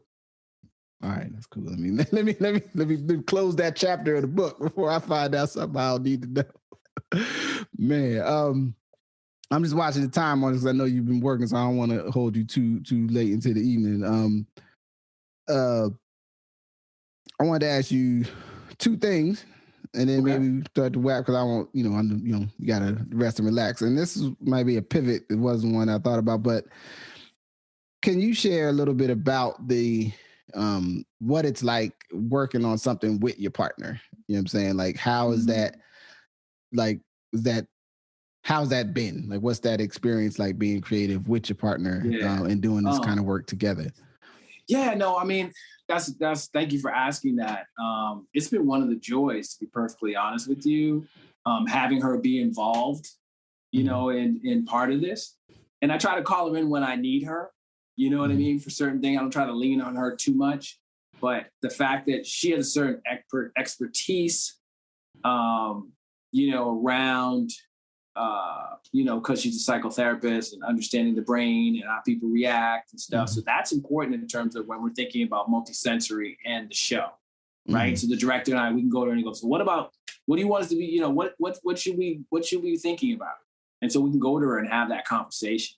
All right, that's cool. Let me close that chapter of the book before I find out something I don't need to know. Man, I'm just watching the time on this because I know you've been working, so I don't want to hold you too late into the evening. I wanted to ask you two things, and then maybe start to wrap because I won't. You gotta rest and relax. And this might be a pivot. It wasn't one I thought about, but can you share a little bit about what it's like working on something with your partner? You know what I'm saying? How is that? like, how's that been? Like, what's that experience like being creative with your partner and doing this kind of work together? Yeah, no, I mean, that's thank you for asking that. It's been one of the joys, to be perfectly honest with you, having her be involved, you know, in part of this. And I try to call her in when I need her, you know what I mean? For certain things, I don't try to lean on her too much. But the fact that she has a certain expertise, you know, around, you know, because she's a psychotherapist and understanding the brain and how people react and stuff. So that's important in terms of when we're thinking about multisensory and the show, right? So the director and I, we can go to her and go, so what do you want us to be, you know, what should we be thinking about? And so we can go to her and have that conversation.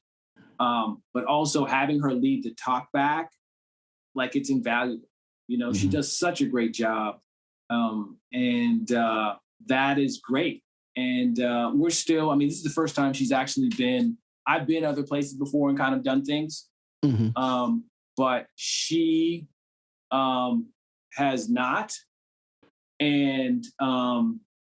But also having her lead the talk back, like, it's invaluable. You know, she does such a great job. And that is great. And we're still, I mean, this is the first time she's actually I've been other places before and kind of done things. But she has not. And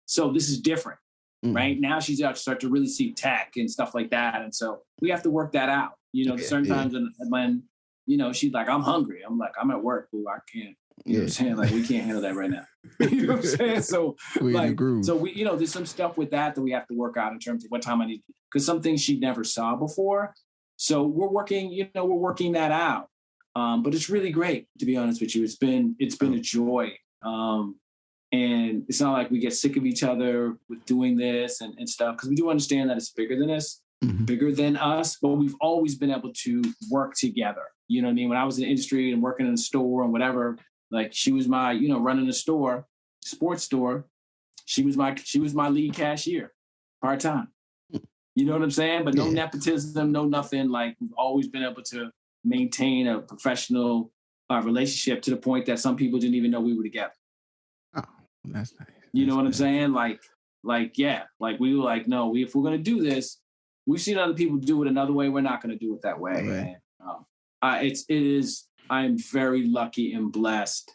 so this is different, right? Now she's out to start to really see tech and stuff like that. And so we have to work that out. You know, certain times when, you know, she's like, I'm hungry. I'm like, I'm at work, boo. I can't. You know what I'm saying? Like, we can't handle that right now. You know what I'm saying? So, we, you know, there's some stuff with that we have to work out in terms of what time I need, because some things she never saw before. So we're working that out. But it's really great, to be honest with you. It's been a joy. And it's not like we get sick of each other with doing this and stuff, because we do understand that it's bigger than us, bigger than us, but we've always been able to work together. You know what I mean? When I was in the industry and working in a store and whatever, like, she was my, you know, running a store, sports store. She was my lead cashier, part-time. You know what I'm saying? But no nepotism, no nothing. Like, we've always been able to maintain a professional relationship to the point that some people didn't even know we were together. Oh, that's nice. You know what I'm saying? Like, yeah, like, we were like, no, if we're going to do this, we've seen other people do it another way. We're not going to do it that way. Right. I'm very lucky and blessed,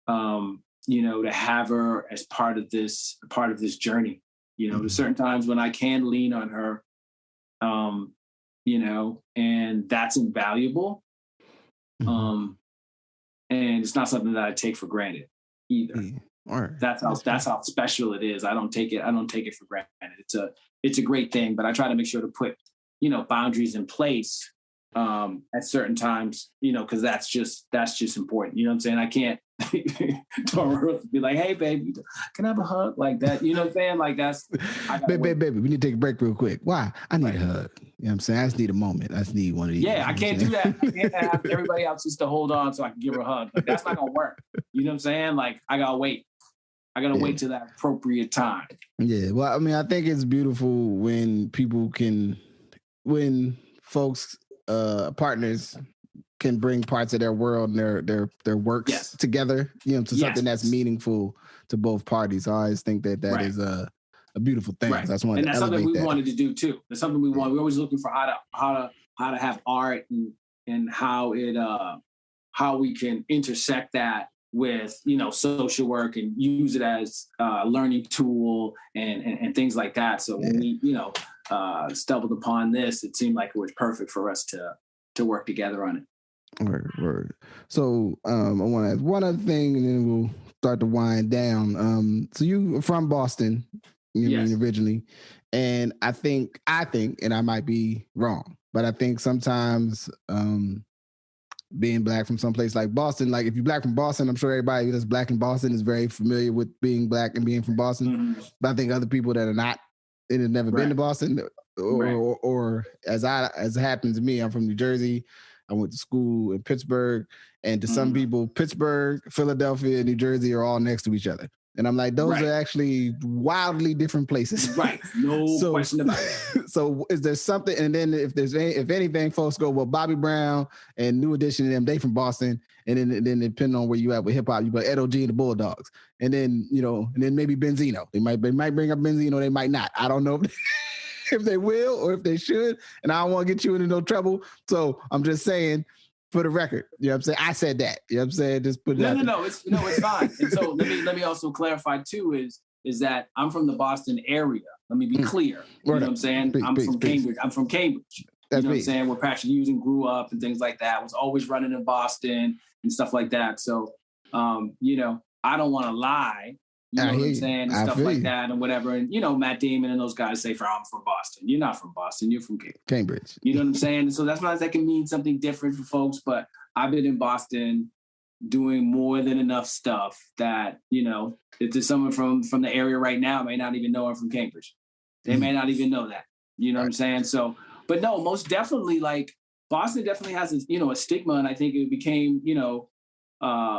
you know, to have her as part of this journey. You know, there's certain times when I can lean on her, you know, and that's invaluable. And it's not something that I take for granted either. That's how special it is. I don't take it for granted. It's a great thing, but I try to make sure to put, you know, boundaries in place at certain times, you know, because that's just important. You know what I'm saying? I can't be like, hey, baby, can I have a hug like that? You know what I'm saying? Like, that's baby, we need to take a break real quick. Why? I need a hug. You know what I'm saying? I just need a moment. I just need one of these. Yeah, I can't do that. I can't have everybody else just to hold on so I can give her a hug. Like, that's not gonna work. You know what I'm saying? Like, I gotta wait till that appropriate time. Yeah. Well, I mean, I think it's beautiful when folks, partners can bring parts of their world and their works together, you know, to something that's meaningful to both parties. I always think that is a beautiful thing. Right. So and that's something we wanted to do too. That's something we want. We're always looking for how to have art and how we can intersect that with, you know, social work and use it as a learning tool and things like that. So when we, you know, stumbled upon this, it seemed like it was perfect for us to work together on it. Word. So I want to ask one other thing, and then we'll start to wind down. So you are from Boston, you know, originally, and I think, and I might be wrong, but I think sometimes being Black from someplace like Boston, like if you're Black from Boston, I'm sure everybody that's Black in Boston is very familiar with being Black and being from Boston. But I think other people that are not and have never been to Boston, or as it happens to me, I'm from New Jersey. I went to school in Pittsburgh, and to some people, Pittsburgh, Philadelphia, New Jersey are all next to each other. And I'm like, those are actually wildly different places. Right. No question about it. So is there something, and then if anything, folks go, well, Bobby Brown and New Edition and them, they from Boston. And then depending on where you at with hip hop, you got Ed O.G. and the Bulldogs. And then, you know, and then maybe Benzino. They might bring up Benzino, they might not. I don't know if they will or if they should. And I don't want to get you into no trouble. So I'm just saying, for the record, you know what I'm saying? I said that. You know what I'm saying? Just put it out. No, it's fine. And so let me also clarify too, is is that I'm from the Boston area. Let me be clear. You know what I'm saying? I'm from Cambridge. I'm from Cambridge. You know what I'm saying? Where Patrick Ewing grew up and things like that. Was always running in Boston and stuff like that. So, you know, I don't want to lie. You know what I'm saying? And stuff like that and whatever. And, you know, Matt Damon and those guys say, I'm from Boston. You're not from Boston. You're from Cambridge. You know what I'm saying? So that's why that can mean something different for folks. But I've been in Boston doing more than enough stuff that, you know, if there's someone from the area right now may not even know I'm from Cambridge. They may not even know that. You know what I'm saying? So, but no, most definitely, like, Boston definitely has, a stigma. And I think it became, you know,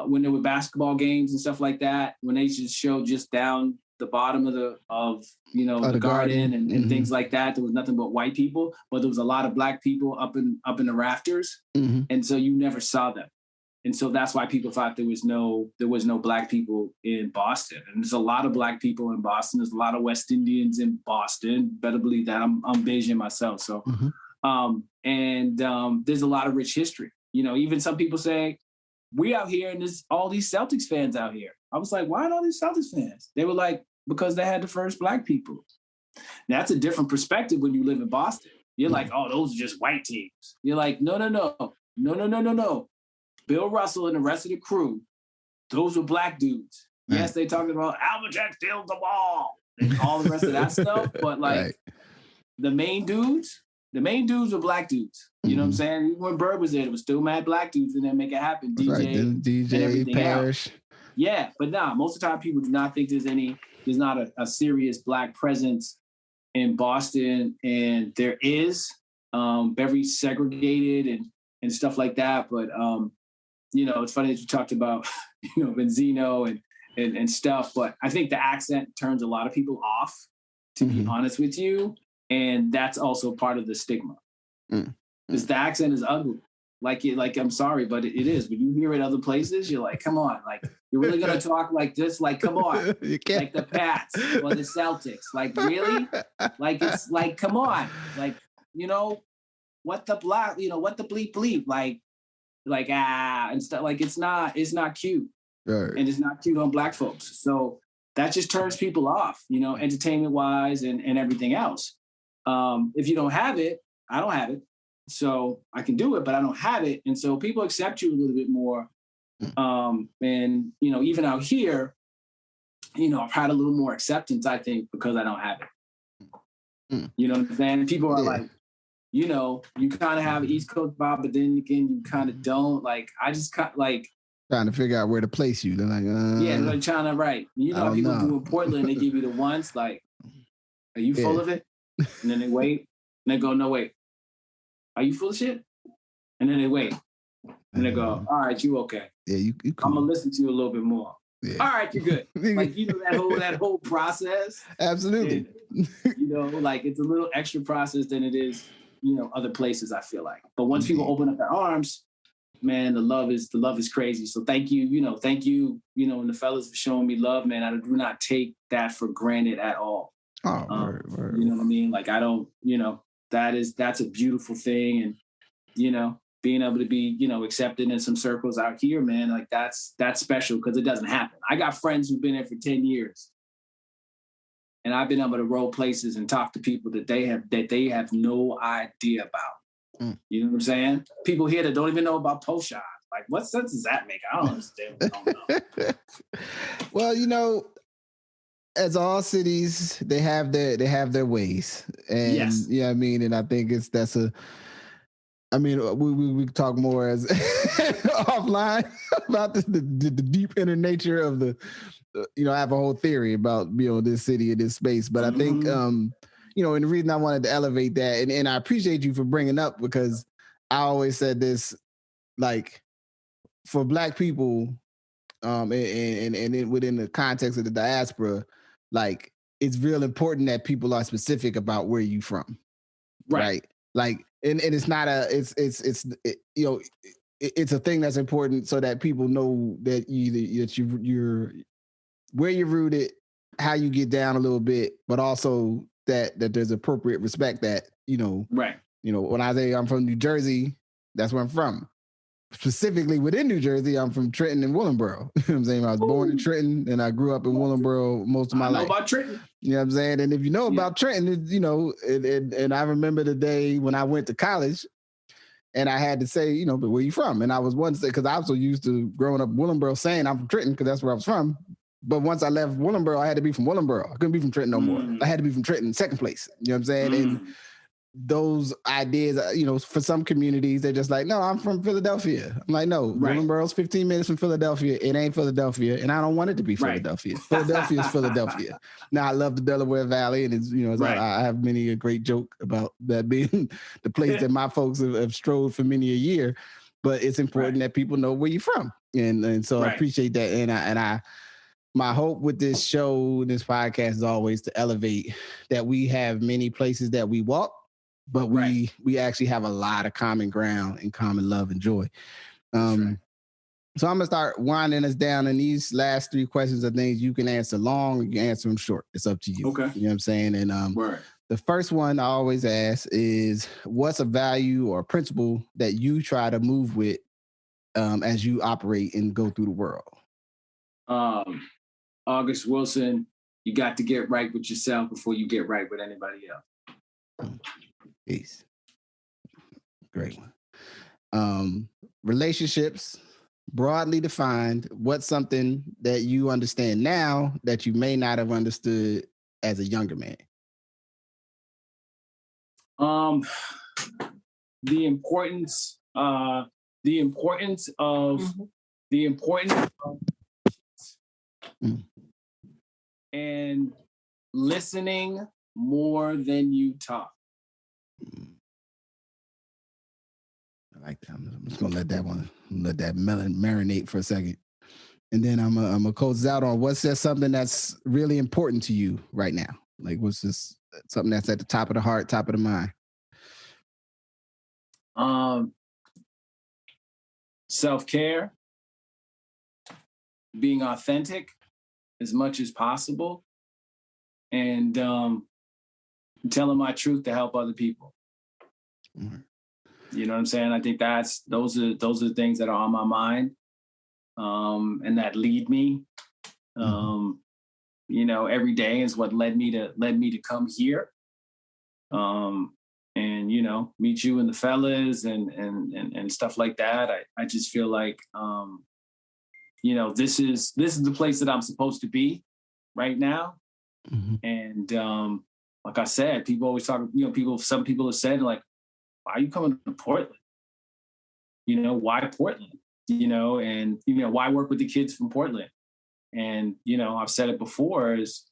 when there were basketball games and stuff like that, when they just showed just down the bottom of the garden and things like that, there was nothing but white people, but there was a lot of black people up in the rafters. And so you never saw them. And so that's why people thought there was no black people in Boston. And there's a lot of black people in Boston. There's a lot of West Indians in Boston. Better believe that. I'm Bayesian myself. So, there's a lot of rich history. You know, even some people say, we out here and there's all these Celtics fans out here. I was like, why are all these Celtics fans? They were like, because they had the first black people. Now, that's a different perspective when you live in Boston. You're like, oh, those are just white teams. You're like, no. Bill Russell and the rest of the crew, those were black dudes. Yes, they talking about Albert steals the ball and all the rest of that stuff. But like the main dudes were black dudes. You know what I'm saying? Even when Bird was there, it was still mad black dudes and then make it happen. DJ Parrish. Else. Yeah, but most of the time people do not think there's not a serious black presence in Boston, and there is very segregated and stuff like that. But you know, it's funny that you talked about, you know, Benzino and stuff, but I think the accent turns a lot of people off, to be honest with you. And that's also part of the stigma. Because the accent is ugly. Like, I'm sorry, but it is. When you hear it other places, you're like, come on. Like, you're really going to talk like this? Like, come on. You can't. Like the Pats or the Celtics. Like, really? Like, it's like, come on. Like, you know, what the bleep. Like, and stuff. Like, it's not cute. Right. And it's not cute on black folks. So that just turns people off, you know, entertainment wise and everything else. If you don't have it, I don't have it. So I can do it, but I don't have it. And so people accept you a little bit more. And, you know, even out here, you know, I've had a little more acceptance, I think, because I don't have it. You know what I'm saying? People are like, you know, you kind of have East Coast vibe, but then again, you kind of don't. Like, I just kind of like trying to figure out where to place you. They're like, yeah, they're like trying to right. You know, people do in Portland, they give you the once, like, are you full of it? And then they wait, and they go, no, wait, are you full of shit? And then they wait, and they go, all right, you okay? Yeah, you cool. I'm gonna listen to you a little bit more. Yeah. All right, you're good. Like, you know, that whole process. Absolutely. And, you know, like, it's a little extra process than it is, you know, other places, I feel like. But once people open up their arms, man, the love is crazy. So thank you, you know, and the fellas for showing me love, man. I do not take that for granted at all. Oh, word. You know what I mean? Like, I don't, you know, that's a beautiful thing. And, you know, being able to be, you know, accepted in some circles out here, man, like that's special because it doesn't happen. I got friends who've been here for 10 years. And I've been able to roll places and talk to people that they have no idea about. You know what I'm saying? People here that don't even know about post-shot. Like, what sense does that make? I don't understand. I don't know. Well, you know, as all cities, they have their ways, and yes. Yeah, I mean, and I think we talk more as offline about the deep inner nature of the. You know, I have a whole theory about, you know, this city and this space, but I think, you know, and the reason I wanted to elevate that, and I appreciate you for bringing up, because I always said this, like, for Black people, and within the context of the diaspora, like, it's real important that people are specific about where you from, right? Like, and it's not you know, it's a thing that's important so that people know that you're where you're rooted, how you get down a little bit, but also that there's appropriate respect that, you know, right. You know, when I say I'm from New Jersey, that's where I'm from. specifically within New Jersey, I'm from Trenton and Willingboro. You know what I'm saying? I was born in Trenton and I grew up in Willingboro most of my life. I know about Trenton. You know what I'm saying? And if you know about Trenton, you know, and I remember the day when I went to college and I had to say, you know, but where you from? And I was one to say, because I was so used to growing up in Willingboro saying I'm from Trenton because that's where I was from. But once I left Willingboro, I had to be from Willingboro. I couldn't be from Trenton no more. I had to be from Trenton, second place. You know what I'm saying? And those ideas, you know, for some communities, they're just like, no, I'm from Philadelphia. I'm like, no, Willingboro's 15 minutes from Philadelphia. It ain't Philadelphia. And I don't want it to be Philadelphia. Philadelphia is Philadelphia. Now, I love the Delaware Valley. And, it's, you know, I have many a great joke about that being the place that my folks have strode for many a year. But it's important that people know where you're from. And so I appreciate that. And my hope with this show, this podcast is always to elevate that we have many places that we walk, but we actually have a lot of common ground and common love and joy. So I'm going to start winding us down. And these last 3 questions are things you can answer long or you can answer them short. It's up to you. Okay. You know what I'm saying? And the first one I always ask is, what's a value or principle that you try to move with as you operate and go through the world? August Wilson, you got to get right with yourself before you get right with anybody else. Peace. Great one. Relationships, broadly defined, what's something that you understand now that you may not have understood as a younger man? The importance of and listening more than you talk. I like that. I'm just gonna let that marinate for a second, and then I'm gonna close out on what's just something that's really important to you right now. Like, what's just something that's at the top of the heart, top of the mind? Self-care, being authentic as much as possible, and telling my truth to help other people. Mm-hmm. You know what I'm saying? I think those are the things that are on my mind, and that lead me. You know, every day is what led me to come here, and you know, meet you and the fellas and stuff like that. I just feel like you know, this is the place that I'm supposed to be right now. And like I said, people always talk, you know, some people have said, like, why are you coming to Portland? You know, why Portland? You know, and, you know, why work with the kids from Portland? And, you know, I've said it before is,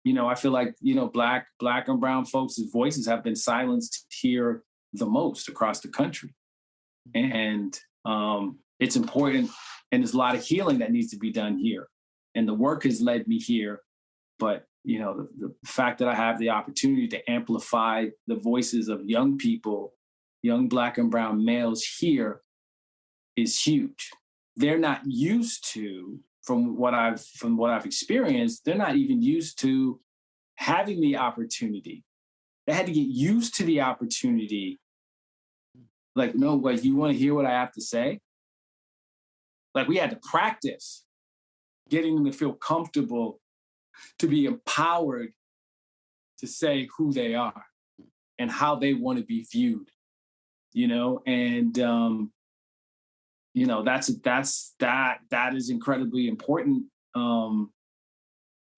you know, I feel like, you know, black and brown folks' voices have been silenced here the most across the country. And it's important. And there's a lot of healing that needs to be done here. And the work has led me here. But, you know, the fact that I have the opportunity to amplify the voices of young people, young black and brown males here is huge. They're not used to, from what I've experienced, they're not even used to having the opportunity. They had to get used to the opportunity. Like, no, like, you want to hear what I have to say? Like, we had to practice getting them to feel comfortable, to be empowered to say who they are and how they want to be viewed, you know? And, you know, that is incredibly important.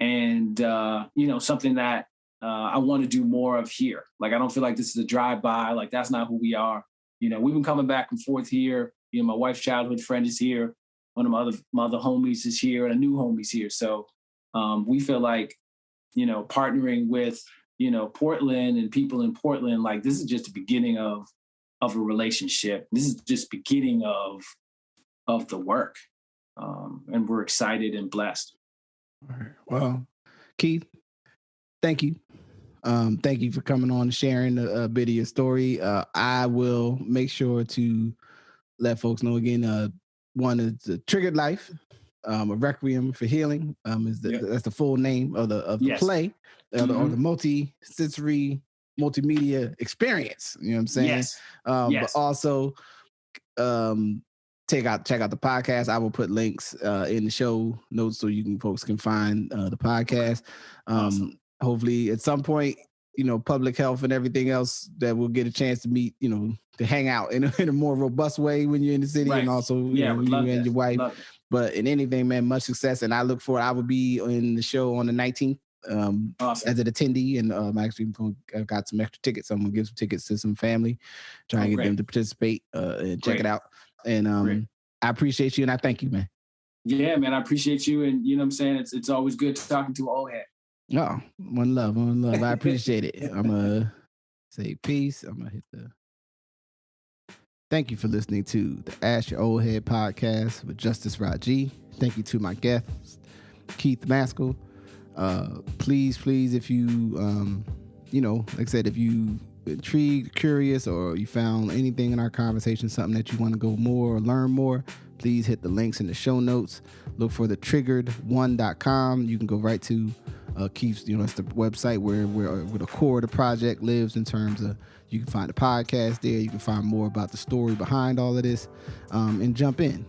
And, you know, something that I want to do more of here. Like, I don't feel like this is a drive-by. Like, that's not who we are. You know, we've been coming back and forth here. You know, my wife's childhood friend is here. One of my other homies is here, and a new homie's here. So we feel like, you know, partnering with, you know, Portland and people in Portland, like, this is just the beginning of a relationship. This is just beginning of the work. And we're excited and blessed. All right. Well, Keith, thank you. Thank you for coming on and sharing a bit of your story. I will make sure to let folks know again, one is the Triggered Life, a Requiem for Healing. That's the full name of the play, or the multi-sensory multimedia experience. You know what I'm saying? Yes. But also, check out the podcast. I will put links in the show notes so folks can find the podcast. Awesome. Hopefully at some point, public health and everything else, that we'll get a chance to meet, to hang out in a more robust way when you're in the city, right. and also you and your wife. But in anything, man, much success. And I look forward. I will be in the show on the 19th awesome. as an attendee, and I've got some extra tickets. I'm gonna give some tickets to some family, try and get them to participate and check it out. And I appreciate you, and I thank you, man. Yeah, man, I appreciate you, and you know what I'm saying, it's always good talking to an old head. Oh, one love. I appreciate it. I'm gonna say peace. I'm gonna hit the. Thank you for listening to the Ask Your Oldhead Podcast with Justice Raji. Thank you to my guest, Keith Mascoll. Please, if you, like I said, if you intrigued, curious, or you found anything in our conversation, something that you want to go more or learn more, please hit the links in the show notes. Look for the triggered1.com. You can go right to Keith's, it's the website where the core of the project lives, in terms of, you can find the podcast there. You can find more about the story behind all of this, and jump in.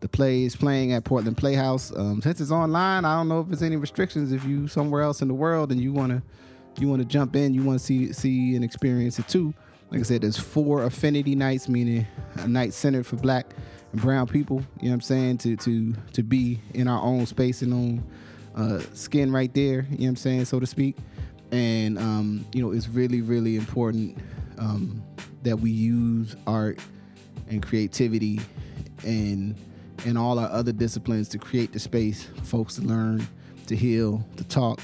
The play is playing at Portland Playhouse. Since it's online, I don't know if there's any restrictions. If you somewhere else in the world and you want to jump in, you want to see and experience it too. Like I said, there's 4 affinity nights, meaning a night centered for Black and brown people. You know what I'm saying? To be in our own space and own skin right there. You know what I'm saying, so to speak. And it's really, really important that we use art and creativity and all our other disciplines to create the space for folks to learn, to heal, to talk.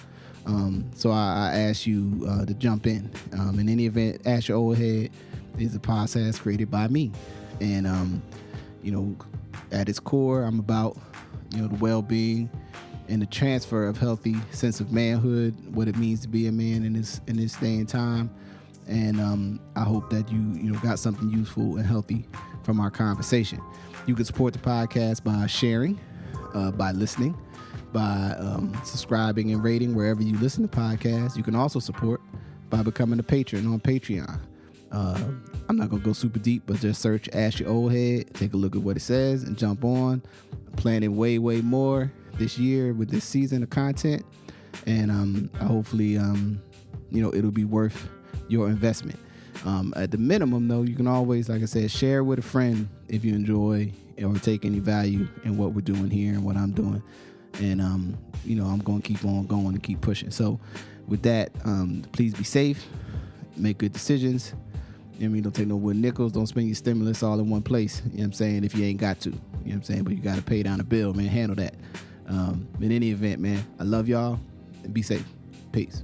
So I ask you to jump in. In any event, Ask Your Oldhead is a podcast created by me. And, at its core, I'm about, the well-being and the transfer of healthy sense of manhood, what it means to be a man in this day and time. And I hope that you got something useful and healthy from our conversation. You can support the podcast by sharing, by listening, by subscribing and rating wherever you listen to podcasts. You can also support by becoming a patron on Patreon. I'm not going to go super deep, but just search Ask Your Oldhead, take a look at what it says, and jump on. I'm planning way, way more this year with this season of content. And hopefully, it'll be worth your investment. At the minimum, though, you can always, like I said, share with a friend if you enjoy or take any value in what we're doing here and what I'm doing. And, I'm going to keep on going and keep pushing. So with that, please be safe, make good decisions. Don't take no wooden nickels. Don't spend your stimulus all in one place. You know what I'm saying? If you ain't got to, you know what I'm saying? But you got to pay down a bill, man. Handle that. In any event, man, I love y'all, and be safe. Peace.